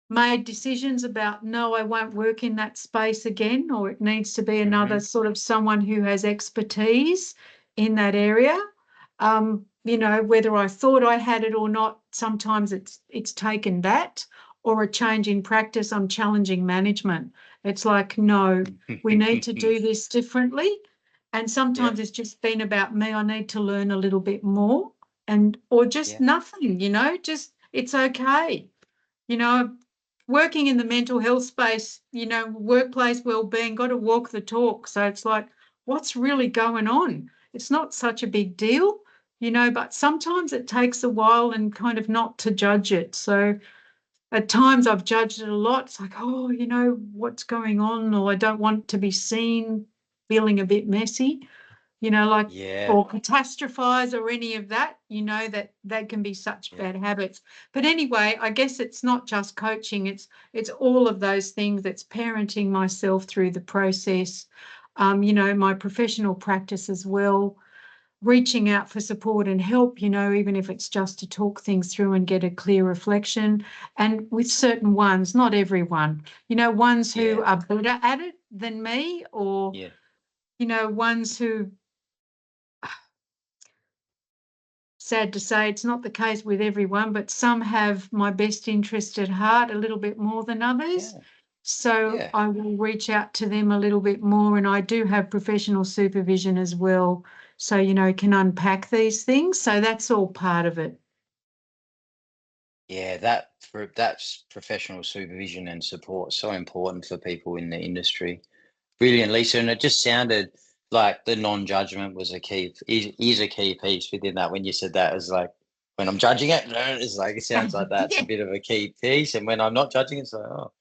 made decisions about, no, I won't work in that space again, or it needs to be another Mm-hmm. sort of someone who has expertise in that area. Whether I thought I had it or not, sometimes it's taken that, or a change in practice. I'm challenging management. It's like, no, we need to do this differently. And Yeah. sometimes it's just been about me. I need to learn a little bit more, or just Yeah. nothing, just it's okay. You know, working in the mental health space, workplace well-being, got to walk the talk. So it's like, what's really going on? It's not such a big deal, but sometimes it takes a while and kind of not to judge it. So at times I've judged it a lot. It's like, oh, what's going on? Or I don't want to be seen feeling a bit messy, like, Yeah. or catastrophize or any of that, that can be such Yeah. bad habits. But anyway, I guess it's not just coaching, it's all of those things. It's parenting myself through the process, my professional practice as well, reaching out for support and help, even if it's just to talk things through and get a clear reflection. And with certain ones, not everyone, ones who Yeah. are better at it than me, or, Yeah. ones who, sad to say, it's not the case with everyone, but some have my best interest at heart a little bit more than others. Yeah. So Yeah. I will reach out to them a little bit more. And I do have professional supervision as well. So, can unpack these things. So that's all part of it. Yeah. That's professional supervision and support so important for people in the industry. Brilliant, Lisa. And it just sounded like the non-judgment was a key, is a key piece within that. When you said that, it was like, when I'm judging it, no, it's like, it sounds like that's a Yeah. bit of a key piece. And when I'm not judging, it's like, oh,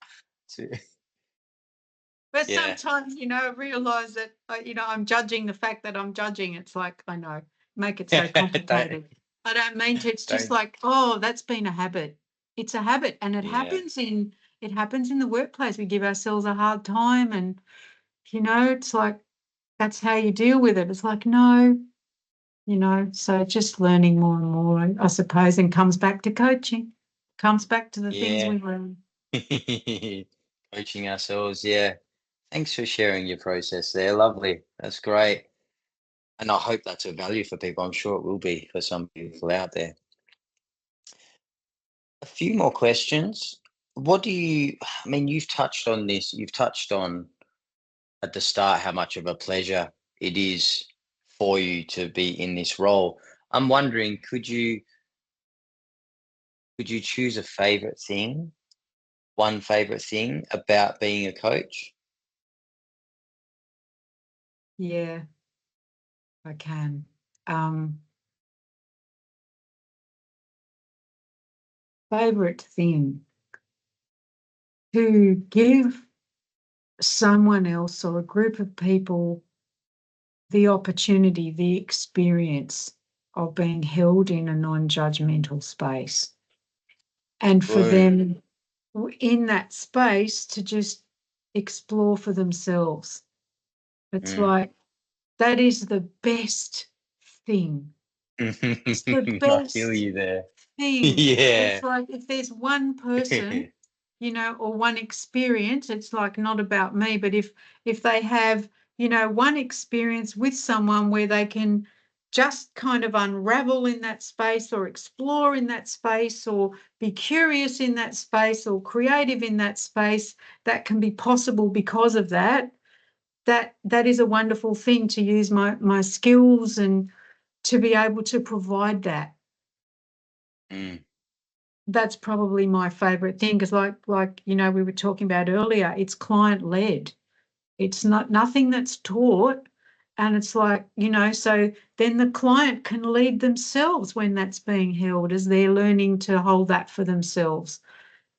But yeah. sometimes, I realize that, I'm judging the fact that I'm judging. It's like, I know, make it so don't, complicated. I don't mean to. It's just don't, like, oh, that's been a habit. It's a habit, and it yeah, happens in the workplace. We give ourselves a hard time, and it's like that's how you deal with it. It's like, no, so just learning more and more, I suppose, and comes back to coaching, comes back to the things yeah. we learn. Coaching ourselves, yeah. Thanks for sharing your process there. Lovely. That's great. And I hope that's a value for people. I'm sure it will be for some people out there. A few more questions. What do you, I mean, you've touched on this, you've touched on at the start how much of a pleasure it is for you to be in this role. I'm wondering, could you choose a favorite thing, one favorite thing about being a coach? Yeah, I can. Um, Favorite thing, to give someone else or a group of people the opportunity, the experience of being held in a non-judgmental space, and for Boom. them in that space to just explore for themselves. It's Mm. like that is the best thing. It's the I feel best you there. thing. It's Yeah. like if there's one person, or one experience, it's like not about me, but if they have, one experience with someone where they can just kind of unravel in that space or explore in that space or be curious in that space or creative in that space, that can be possible because of that. That is a wonderful thing, to use my skills and to be able to provide that. That's probably my favorite thing, because like we were talking about earlier, it's client led. It's nothing that's taught. And it's like, so then the client can lead themselves when that's being held, as they're learning to hold that for themselves.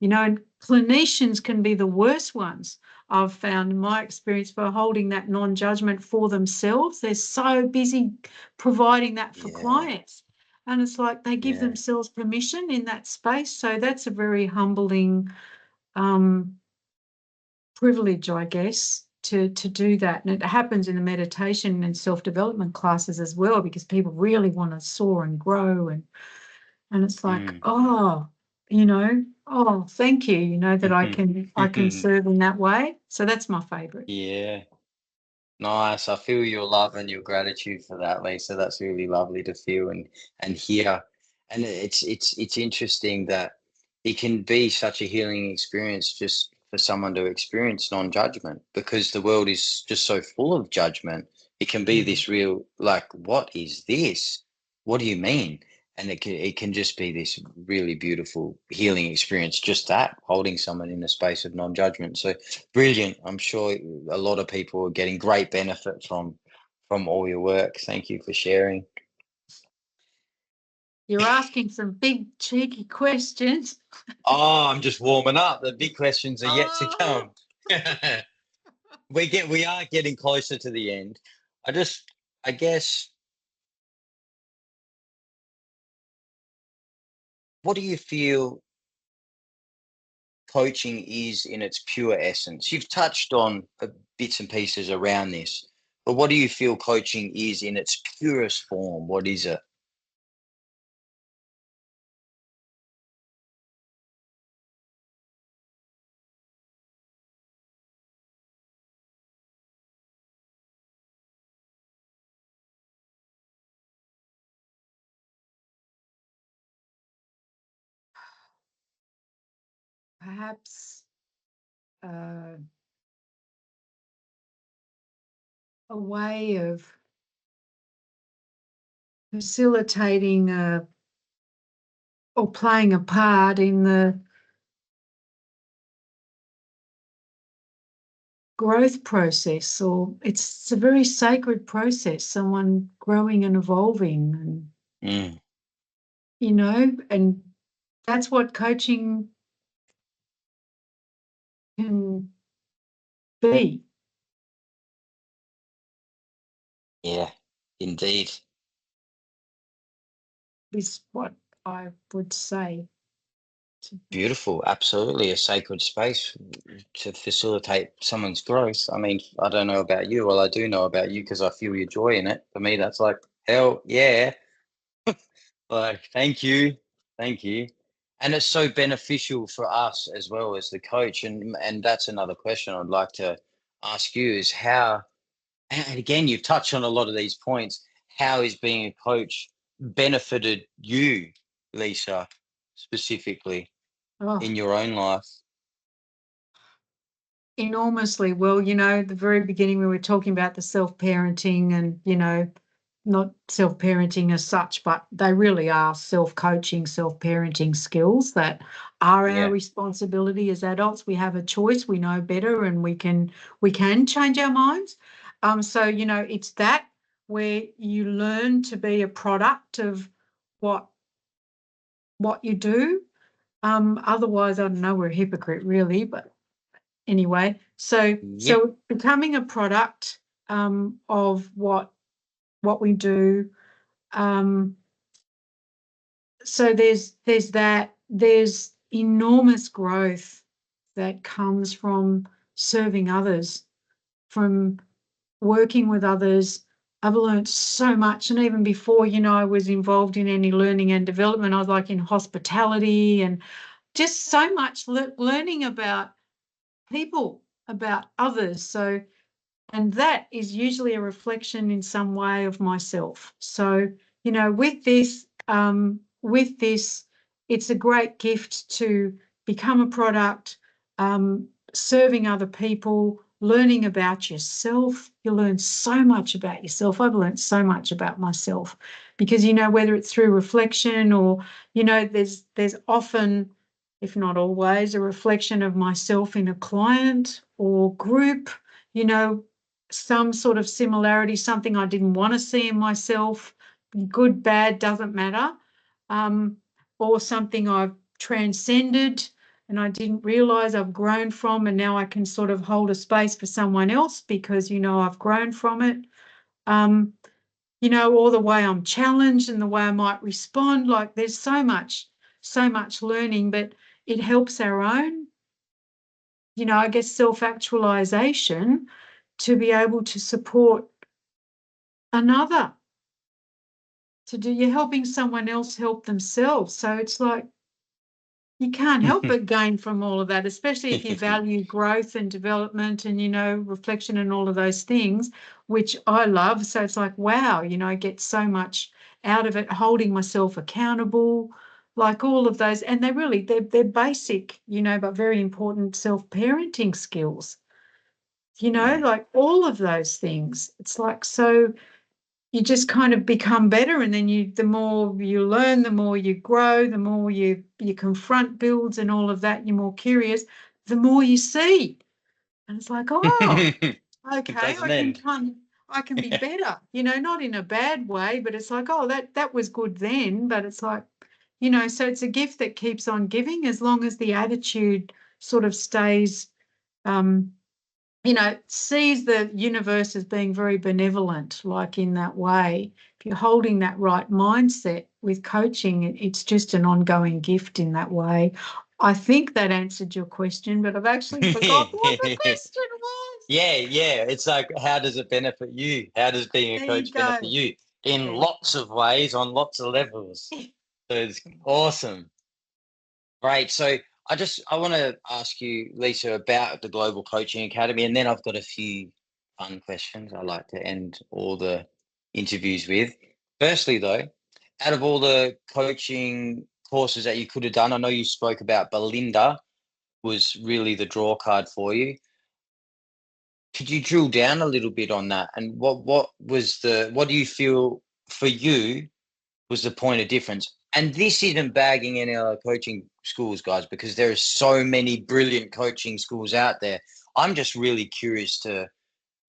And clinicians can be the worst ones, I've found in my experience, for holding that non-judgment for themselves. They're so busy providing that for clients. And it's like they give themselves permission in that space. So that's a very humbling privilege, I guess, to do that. And it happens in the meditation and self-development classes as well, because people really want to soar and grow. And it's like, oh, thank you, that I can serve in that way. So that's my favorite. Yeah. Nice. I feel your love and your gratitude for that, Lisa. That's really lovely to feel and hear. And it's interesting that it can be such a healing experience just for someone to experience non-judgment, because the world is just so full of judgment. It can be this real, like, what is this? What do you mean? And it can just be this really beautiful healing experience, just that, holding someone in a space of non-judgment. So brilliant. I'm sure a lot of people are getting great benefit from all your work. Thank you for sharing. You're asking some big cheeky questions. Oh, I'm just warming up. The big questions are yet to come. We are getting closer to the end. I guess, what do you feel coaching is in its pure essence? You've touched on bits and pieces around this, but what do you feel coaching is in its purest form? What is it? Perhaps a way of facilitating or playing a part in the growth process, or it's a very sacred process, someone growing and evolving, and and that's what coaching can be. Yeah, indeed. Is what I would say. Beautiful. Absolutely. A sacred space to facilitate someone's growth. I mean, I don't know about you. Well, I do know about you because I feel your joy in it. For me, that's like, hell yeah. Like, thank you. Thank you. And it's so beneficial for us as well as the coach. And that's another question I'd like to ask you is how, and again, you've touched on a lot of these points. How is being a coach benefited you, Lisa, specifically Oh, in your own life? enormously. Well, the very beginning we were talking about the self-parenting, and, not self-parenting as such, but they really are self-coaching, self-parenting skills that are our Yeah. responsibility as adults. We have a choice, we know better, and we can change our minds. So, it's that where you learn to be a product of what you do. Otherwise, I don't know, we're a hypocrite really, but anyway, so Yep. becoming a product of what we do. So there's enormous growth that comes from serving others, from working with others. I've learned so much, and even before, I was involved in any learning and development, I was like in hospitality, and just so much learning about people, about others. So And that is usually a reflection in some way of myself. So, you know, with this, it's a great gift to become a product, serving other people, learning about yourself. You learn so much about yourself. I've learned so much about myself because, you know, whether it's through reflection or, you know, there's often, if not always, a reflection of myself in a client or group, you know, some sort of similarity, something I didn't want to see in myself, good, bad, doesn't matter, or something I've transcended and I didn't realize I've grown from, and now I can sort of hold a space for someone else because, you know, I've grown from it. You know, or the way I'm challenged and the way I might respond. Like there's so much learning, but it helps our own, you know, I guess self-actualization to be able to support another, to do, you're helping someone else help themselves. So it's like you can't help but gain from all of that, especially if you value growth and development and, you know, reflection and all of those things, which I love. So it's like, wow, you know, I get so much out of it, holding myself accountable, like all of those. And they're basic, you know, but very important self-parenting skills, you know, like all of those things. It's like, so you just kind of become better, and then the more you learn, the more you grow, the more you confront builds and all of that, you're more curious, the more you see. And it's like, oh, It okay, doesn't end. I can be better, you know, not in a bad way, but it's like, oh, that was good then, but it's like, you know, so it's a gift that keeps on giving as long as the attitude sort of stays, you know, sees the universe as being very benevolent, like in that way. If you're holding that right mindset with coaching, it's just an ongoing gift in that way. I think that answered your question, but I've actually forgotten what the question was. Yeah. It's like, how does it benefit you? How does being a There you coach benefit go. you? In There you lots of ways, on lots of levels. go. So it's awesome. Great. So I want to ask you, Lisa, about the Global Coaching Academy, and then I've got a few fun questions I like to end all the interviews with. Firstly, though, out of all the coaching courses that you could have done, I know you spoke about Belinda was really the draw card for you. Could you drill down a little bit on that? And what do you feel for you was the point of difference? And this isn't bagging any other coaching schools, guys, because there are so many brilliant coaching schools out there. I'm just really curious to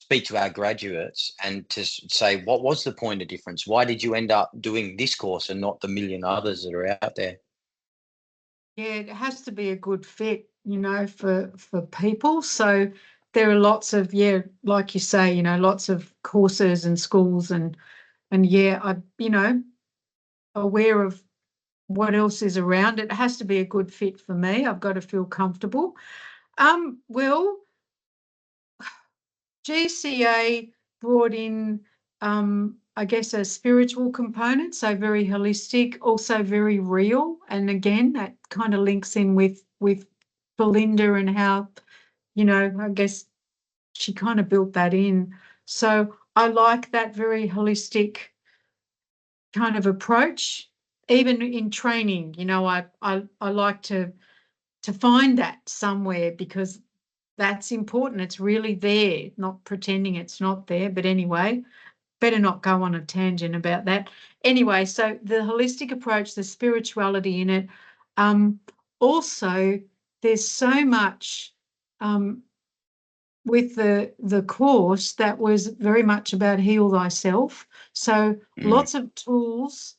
speak to our graduates and to say, what was the point of difference? Why did you end up doing this course and not the million others that are out there? Yeah, it has to be a good fit, you know, for people. So there are lots of, yeah, like you say, you know, lots of courses and schools and yeah, I, you know, aware of what else is around. It has to be a good fit for me. I've got to feel comfortable. Well, GCA brought in, I guess, a spiritual component, so very holistic, also very real. And again, that kind of links in with Belinda and how, you know, I guess she kind of built that in. So I like that very holistic kind of approach. Even in training, you know, I like to find that somewhere because that's important. It's really there, not pretending it's not there. But anyway, better not go on a tangent about that. Anyway, so the holistic approach, the spirituality in it. Um, Also, there's so much with the course that was very much about heal thyself. So Mm. lots of tools,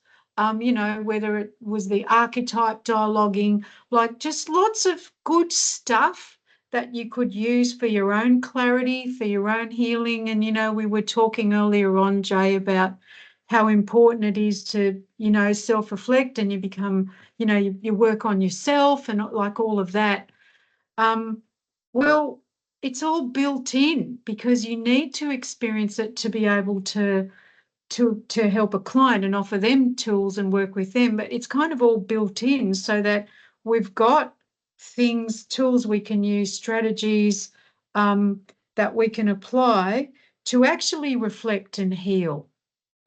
you know, whether it was the archetype dialoguing, like just lots of good stuff that you could use for your own clarity, for your own healing. And, you know, we were talking earlier on, Jay, about how important it is to, you know, self-reflect and you become, you know, you work on yourself and like all of that. Um, well, it's all built in because you need to experience it to be able to help a client and offer them tools and work with them. But it's kind of all built in so that we've got things, tools we can use, strategies um, that we can apply to actually reflect and heal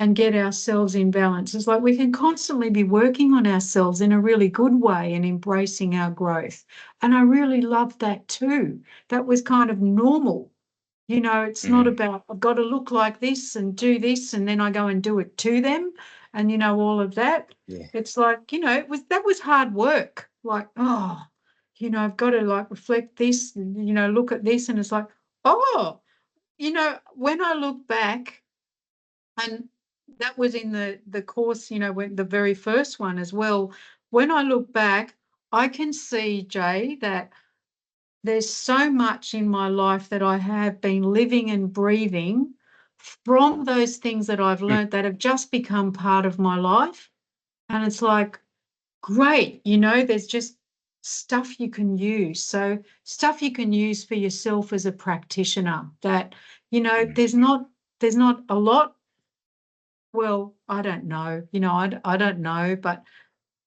and get ourselves in balance. It's like we can constantly be working on ourselves in a really good way and embracing our growth. And I really loved that too. That was kind of normal. You know, it's not Mm, about I've got to look like this and do this and then I go and do it to them and, you know, all of that. yeah. It's like, you know, that was hard work. Like, oh, you know, I've got to like reflect this and, you know, look at this. And it's like, oh, you know, when I look back, and that was in the course, you know, when the very first one as well. When I look back, I can see, Jay, that there's so much in my life that I have been living and breathing from those things that I've Mm, learned that have just become part of my life. And it's like, great, you know, there's just stuff you can use. So, stuff you can use for yourself as a practitioner that, you know, mm, there's not a lot. Well, I don't know, you know, I don't know, but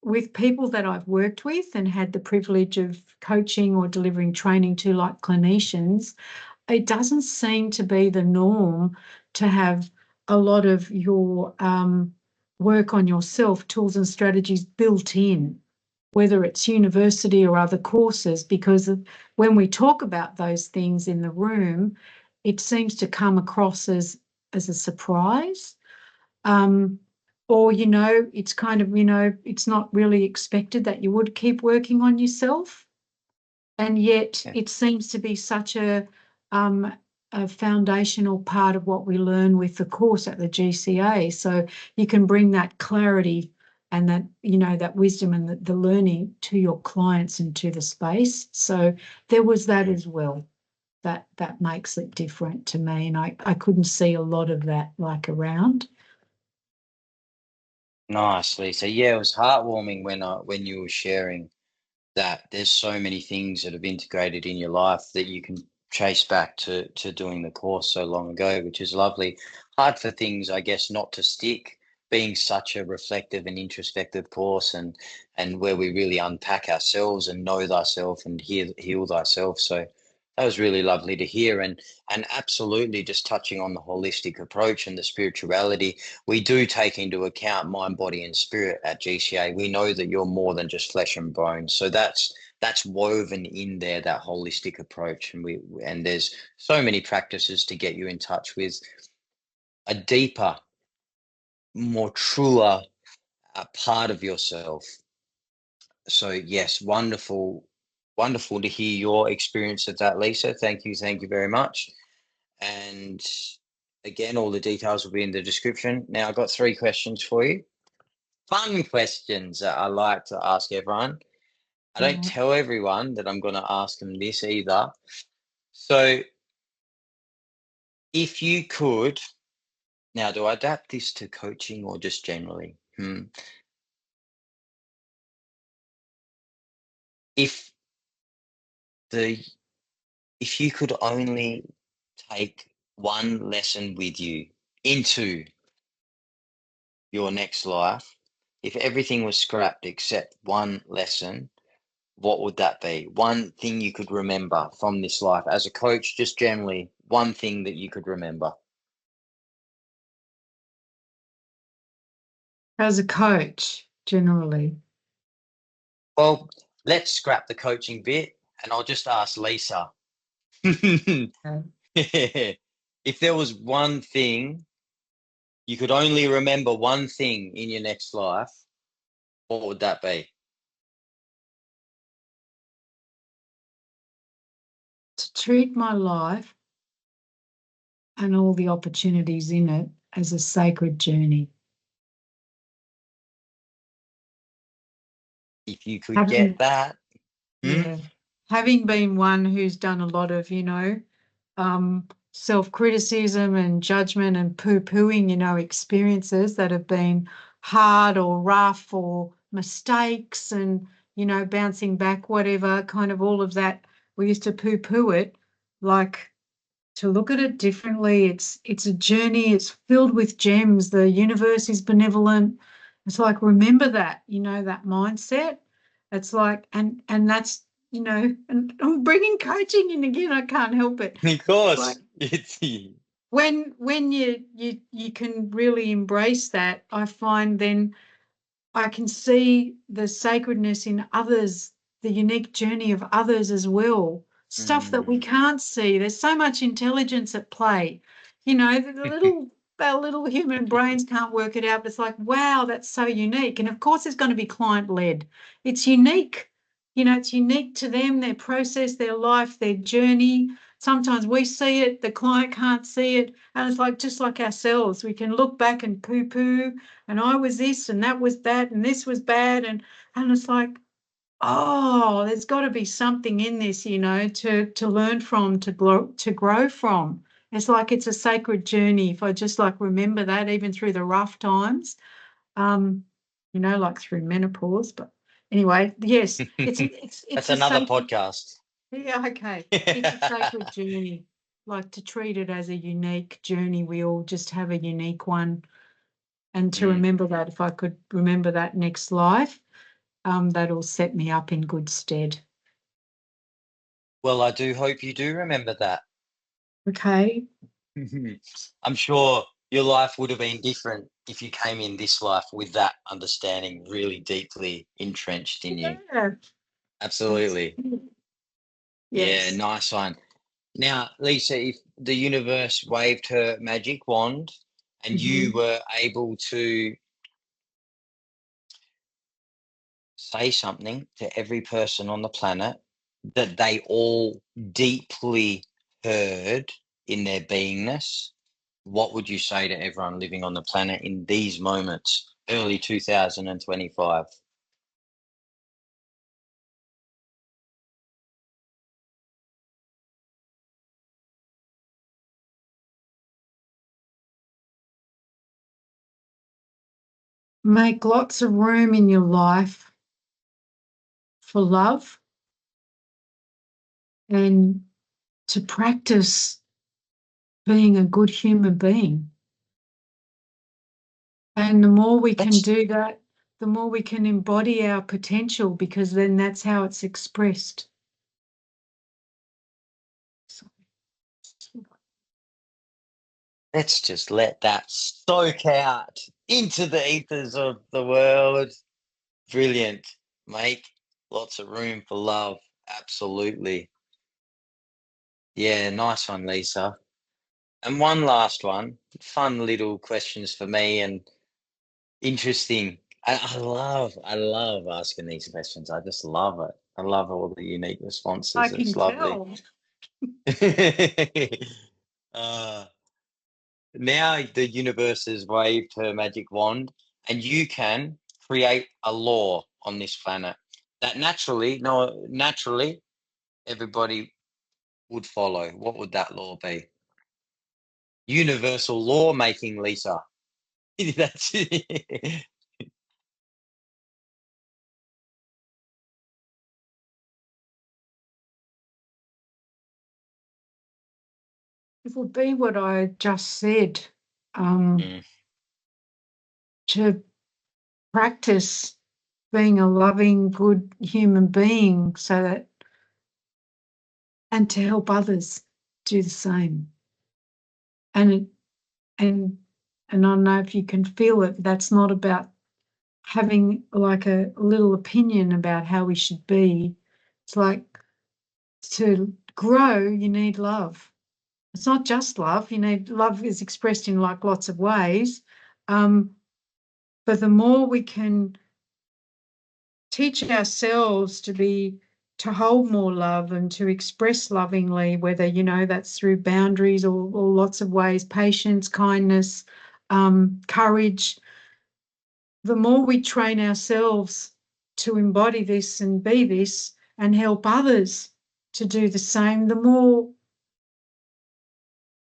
with people that I've worked with and had the privilege of coaching or delivering training to, like clinicians, it doesn't seem to be the norm to have a lot of your work on yourself, tools and strategies built in, whether it's university or other courses, because when we talk about those things in the room, it seems to come across as a surprise. Um, or, you know, it's kind of, you know, it's not really expected that you would keep working on yourself. And yet yeah. it seems to be such um, a foundational part of what we learn with the course at the GCA. So you can bring that clarity and that, you know, that wisdom and the learning to your clients and to the space. So there was that Mm. as well. That makes it different to me. And I couldn't see a lot of that like around. Nice, Lisa. Yeah, it was heartwarming when you were sharing that there's so many things that have integrated in your life that you can trace back to doing the course so long ago, which is lovely. Hard for things, I guess, not to stick, being such a reflective and introspective course, and where we really unpack ourselves and know thyself and heal thyself. So that was really lovely to hear, and absolutely just touching on the holistic approach and the spirituality. We do take into account mind, body, and spirit at GCA. We know that you're more than just flesh and bone. So that's woven in there, that holistic approach. And there's so many practices to get you in touch with a deeper, more truer part of yourself. So yes, wonderful, wonderful to hear your experience of that, Lisa. Thank you very much. And again, all the details will be in the description. Now, I've got 3 questions for you. Fun questions that I like to ask everyone. I don't Right. tell everyone that I'm going to ask them this either. So, if you could, now, do I adapt this to coaching or just generally? If the if you could only take one lesson with you into your next life, if everything was scrapped except one lesson, what would that be? One thing you could remember from this life as a coach, just generally, one thing that you could remember. As a coach, generally. Well, let's scrap the coaching bit and I'll just ask Lisa. uh, If there was one thing, you could only remember one thing in your next life, what would that be? to treat my life and all the opportunities in it as a sacred journey. If you could get Having, that. Hmm? yeah, having been one who's done a lot of, you know, self-criticism and judgment and poo-pooing, you know, experiences that have been hard or rough or mistakes and, you know, bouncing back, whatever, kind of all of that. We used to poo-poo it, like to look at it differently. It's a journey. It's filled with gems. The universe is benevolent. It's like remember that, you know, that mindset. It's like and that's you know, and I'm bringing coaching in again. I can't help it. Of It's like course. It's when you can really embrace that, I find then I can see the sacredness in others, the unique journey of others as well. Stuff that we mm, can't see. There's so much intelligence at play. Our little human brains can't work it out. But it's like, wow, that's so unique. And of course, it's going to be client led. It's unique. It's unique to them, their process, their life, their journey. Sometimes we see it, the client can't see it. And it's like just like ourselves. We can look back and poo poo and I was this and that was that and this was bad and it's like, oh, there's got to be something in this, to learn from, to grow from. It's like it's a sacred journey. If I just like remember that, even through the rough times, um, like through menopause. But anyway, yes, it's mm. it's That's it's a another sacred. podcast. Yeah, okay. It's a sacred journey. Like to treat it as a unique journey. We all just have a unique one and to Mm. remember that if I could remember that next life, that'll set me up in good stead. Well, I do hope you do remember that. Okay. I'm sure your life would have been different if you came in this life with that understanding really deeply entrenched in you. Yeah. That's Absolutely. Yeah, yes. nice one. Now, Lisa, if the universe waved her magic wand and you Hmm. were able to say something to every person on the planet that they all deeply heard in their beingness, what would you say to everyone living on the planet in these moments, early 2025? Make lots of room in your life for love and to practice being a good human being. And the more we can That's do that, the more we can embody our potential because then that's how it's expressed. let's just let that soak out into the ethers of the world. Brilliant. Make lots of room for love. Absolutely. Yeah, nice one, Lisa. And one last one. Fun little questions for me and interesting. I love asking these questions. I just love it. I love all the unique I responses. It's can lovely. tell. uh, Now the universe has waved her magic wand, and you can create a law on this planet that naturally, no, naturally, everybody would follow. What would that law be? Universal law making, Lisa. That's it. It will be what I just said. Um, Mm, to practice being a loving, good human being so that, and to help others do the same. And it, and and I don't know if you can feel it. That's not about having like a little opinion about how we should be. It's like to grow, you need love. It's not just love. Love is expressed in like lots of ways. Um, but the more we can teach ourselves to hold more love and to express lovingly, whether that's through boundaries or lots of ways, patience, kindness, courage. The more we train ourselves to embody this and be this and help others to do the same, the more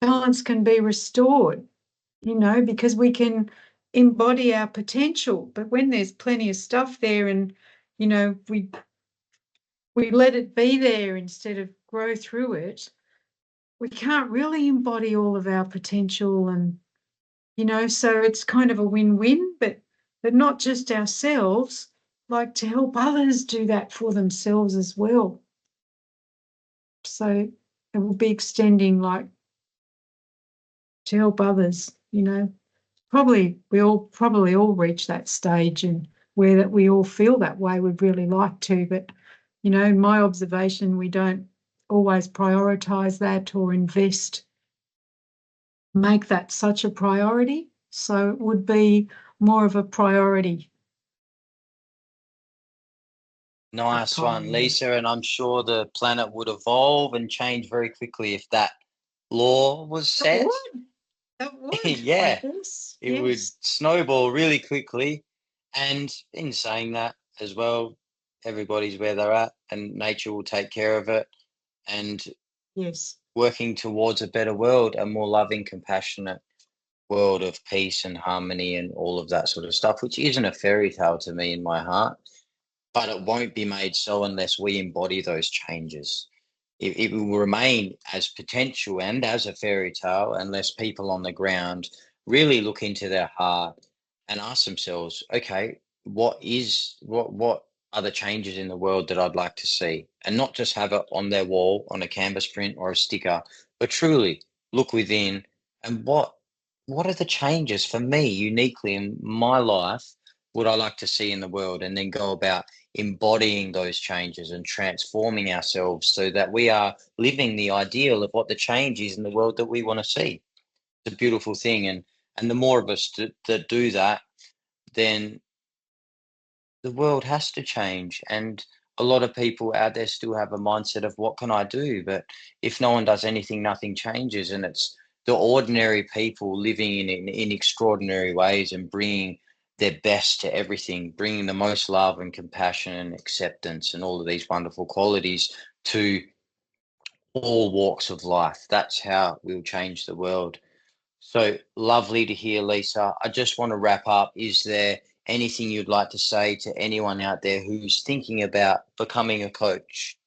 balance can be restored, because we can embody our potential. But when there's plenty of stuff there and we let it be there instead of grow through it, we can't really embody all of our potential. And, so it's kind of a win-win, but not just ourselves, like to help others do that for themselves as well. So it will be extending, like, to help others, you know. We all reach that stage and where that we all feel that way. We'd really like to, but, you know, in my observation, we don't always prioritize that or make that such a priority. So it would be more of a priority. Nice one, Lisa. And I'm sure the planet would evolve and change very quickly if that law was set. It would, I Yeah, guess. it would Yes. snowball really quickly. And in saying that as well, everybody's where they're at and nature will take care of it. And Yes. working towards a better world, a more loving, compassionate world of peace and harmony and all of that sort of stuff, which isn't a fairy tale to me in my heart, but it won't be made so unless we embody those changes. It will remain as potential and as a fairy tale unless people on the ground really look into their heart and ask themselves, okay, what are the changes in the world that I'd like to see? And not just have it on their wall on a canvas print or a sticker, but truly look within and what are the changes for me uniquely in my life would I like to see in the world, and then go about embodying those changes and transforming ourselves so that we are living the ideal of what the change is in the world that we want to see. It's a beautiful thing. And the more of us that do that, then the world has to change. And a lot of people out there still have a mindset of what can I do? But if no one does anything, nothing changes. And it's the ordinary people living in extraordinary ways and bringing their best to everything, bringing the most love and compassion and acceptance and all of these wonderful qualities to all walks of life. That's how we'll change the world. So lovely to hear, Lisa. I just want to wrap up. Is there anything you'd like to say to anyone out there who's thinking about becoming a coach?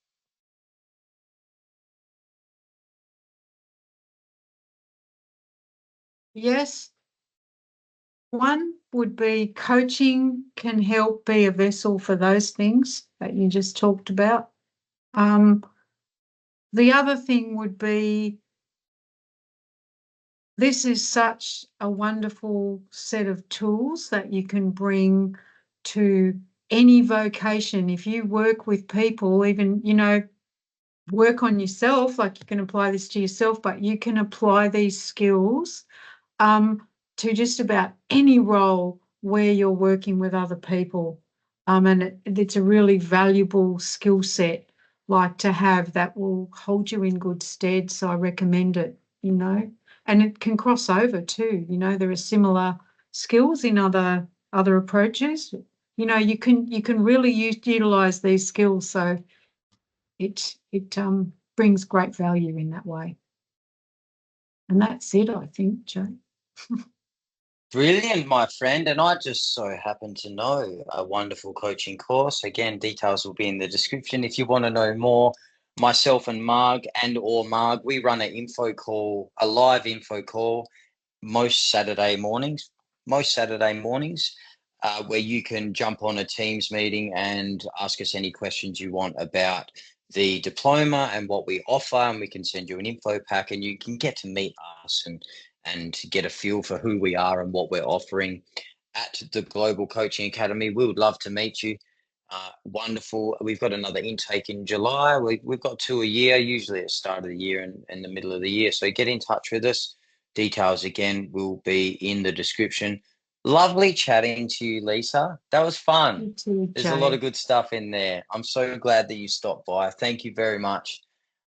Yes. One would be coaching can help be a vessel for those things that you just talked about. The other thing would be, this is such a wonderful set of tools that you can bring to any vocation. If you work with people, even, you know, work on yourself, like you can apply this to yourself, but you can apply these skills to just about any role where you're working with other people. And it's a really valuable skill set, like, to have, that will hold you in good stead. So I recommend it, you know, and it can cross over too. You know, there are similar skills in other approaches. You know, you can really utilize these skills. So it brings great value in that way. And that's it, I think, Joe. Brilliant, my friend. And I just so happen to know a wonderful coaching course. Again, details will be in the description. If you want to know more, myself and Marg, we run an info call, a live info call most Saturday mornings, where you can jump on a Teams meeting and ask us any questions you want about the diploma and what we offer, and we can send you an info pack, and you can get to meet us and get a feel for who we are and what we're offering at the Global Coaching Academy. We would love to meet you. Wonderful. We've got another intake in July. We've got two a year, usually at the start of the year and in the middle of the year. So get in touch with us. Details again will be in the description. Lovely chatting to you, Lisa. That was fun. You too, There's a lot Jay. of good stuff in there. I'm so glad that you stopped by. Thank you very much.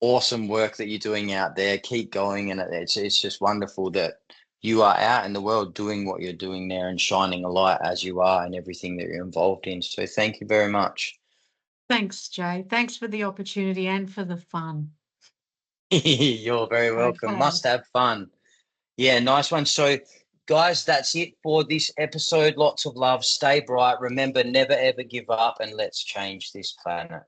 Awesome work that you're doing out there. Keep going, and it's just wonderful that you are out in the world doing what you're doing there and shining a light as you are in everything that you're involved in. So thank you very much. Thanks, Jay. Thanks for the opportunity and for the fun. You're very welcome. Okay. Must have fun. Yeah, nice one. So, guys, that's it for this episode. Lots of love. Stay bright. Remember, never ever give up, and let's change this planet.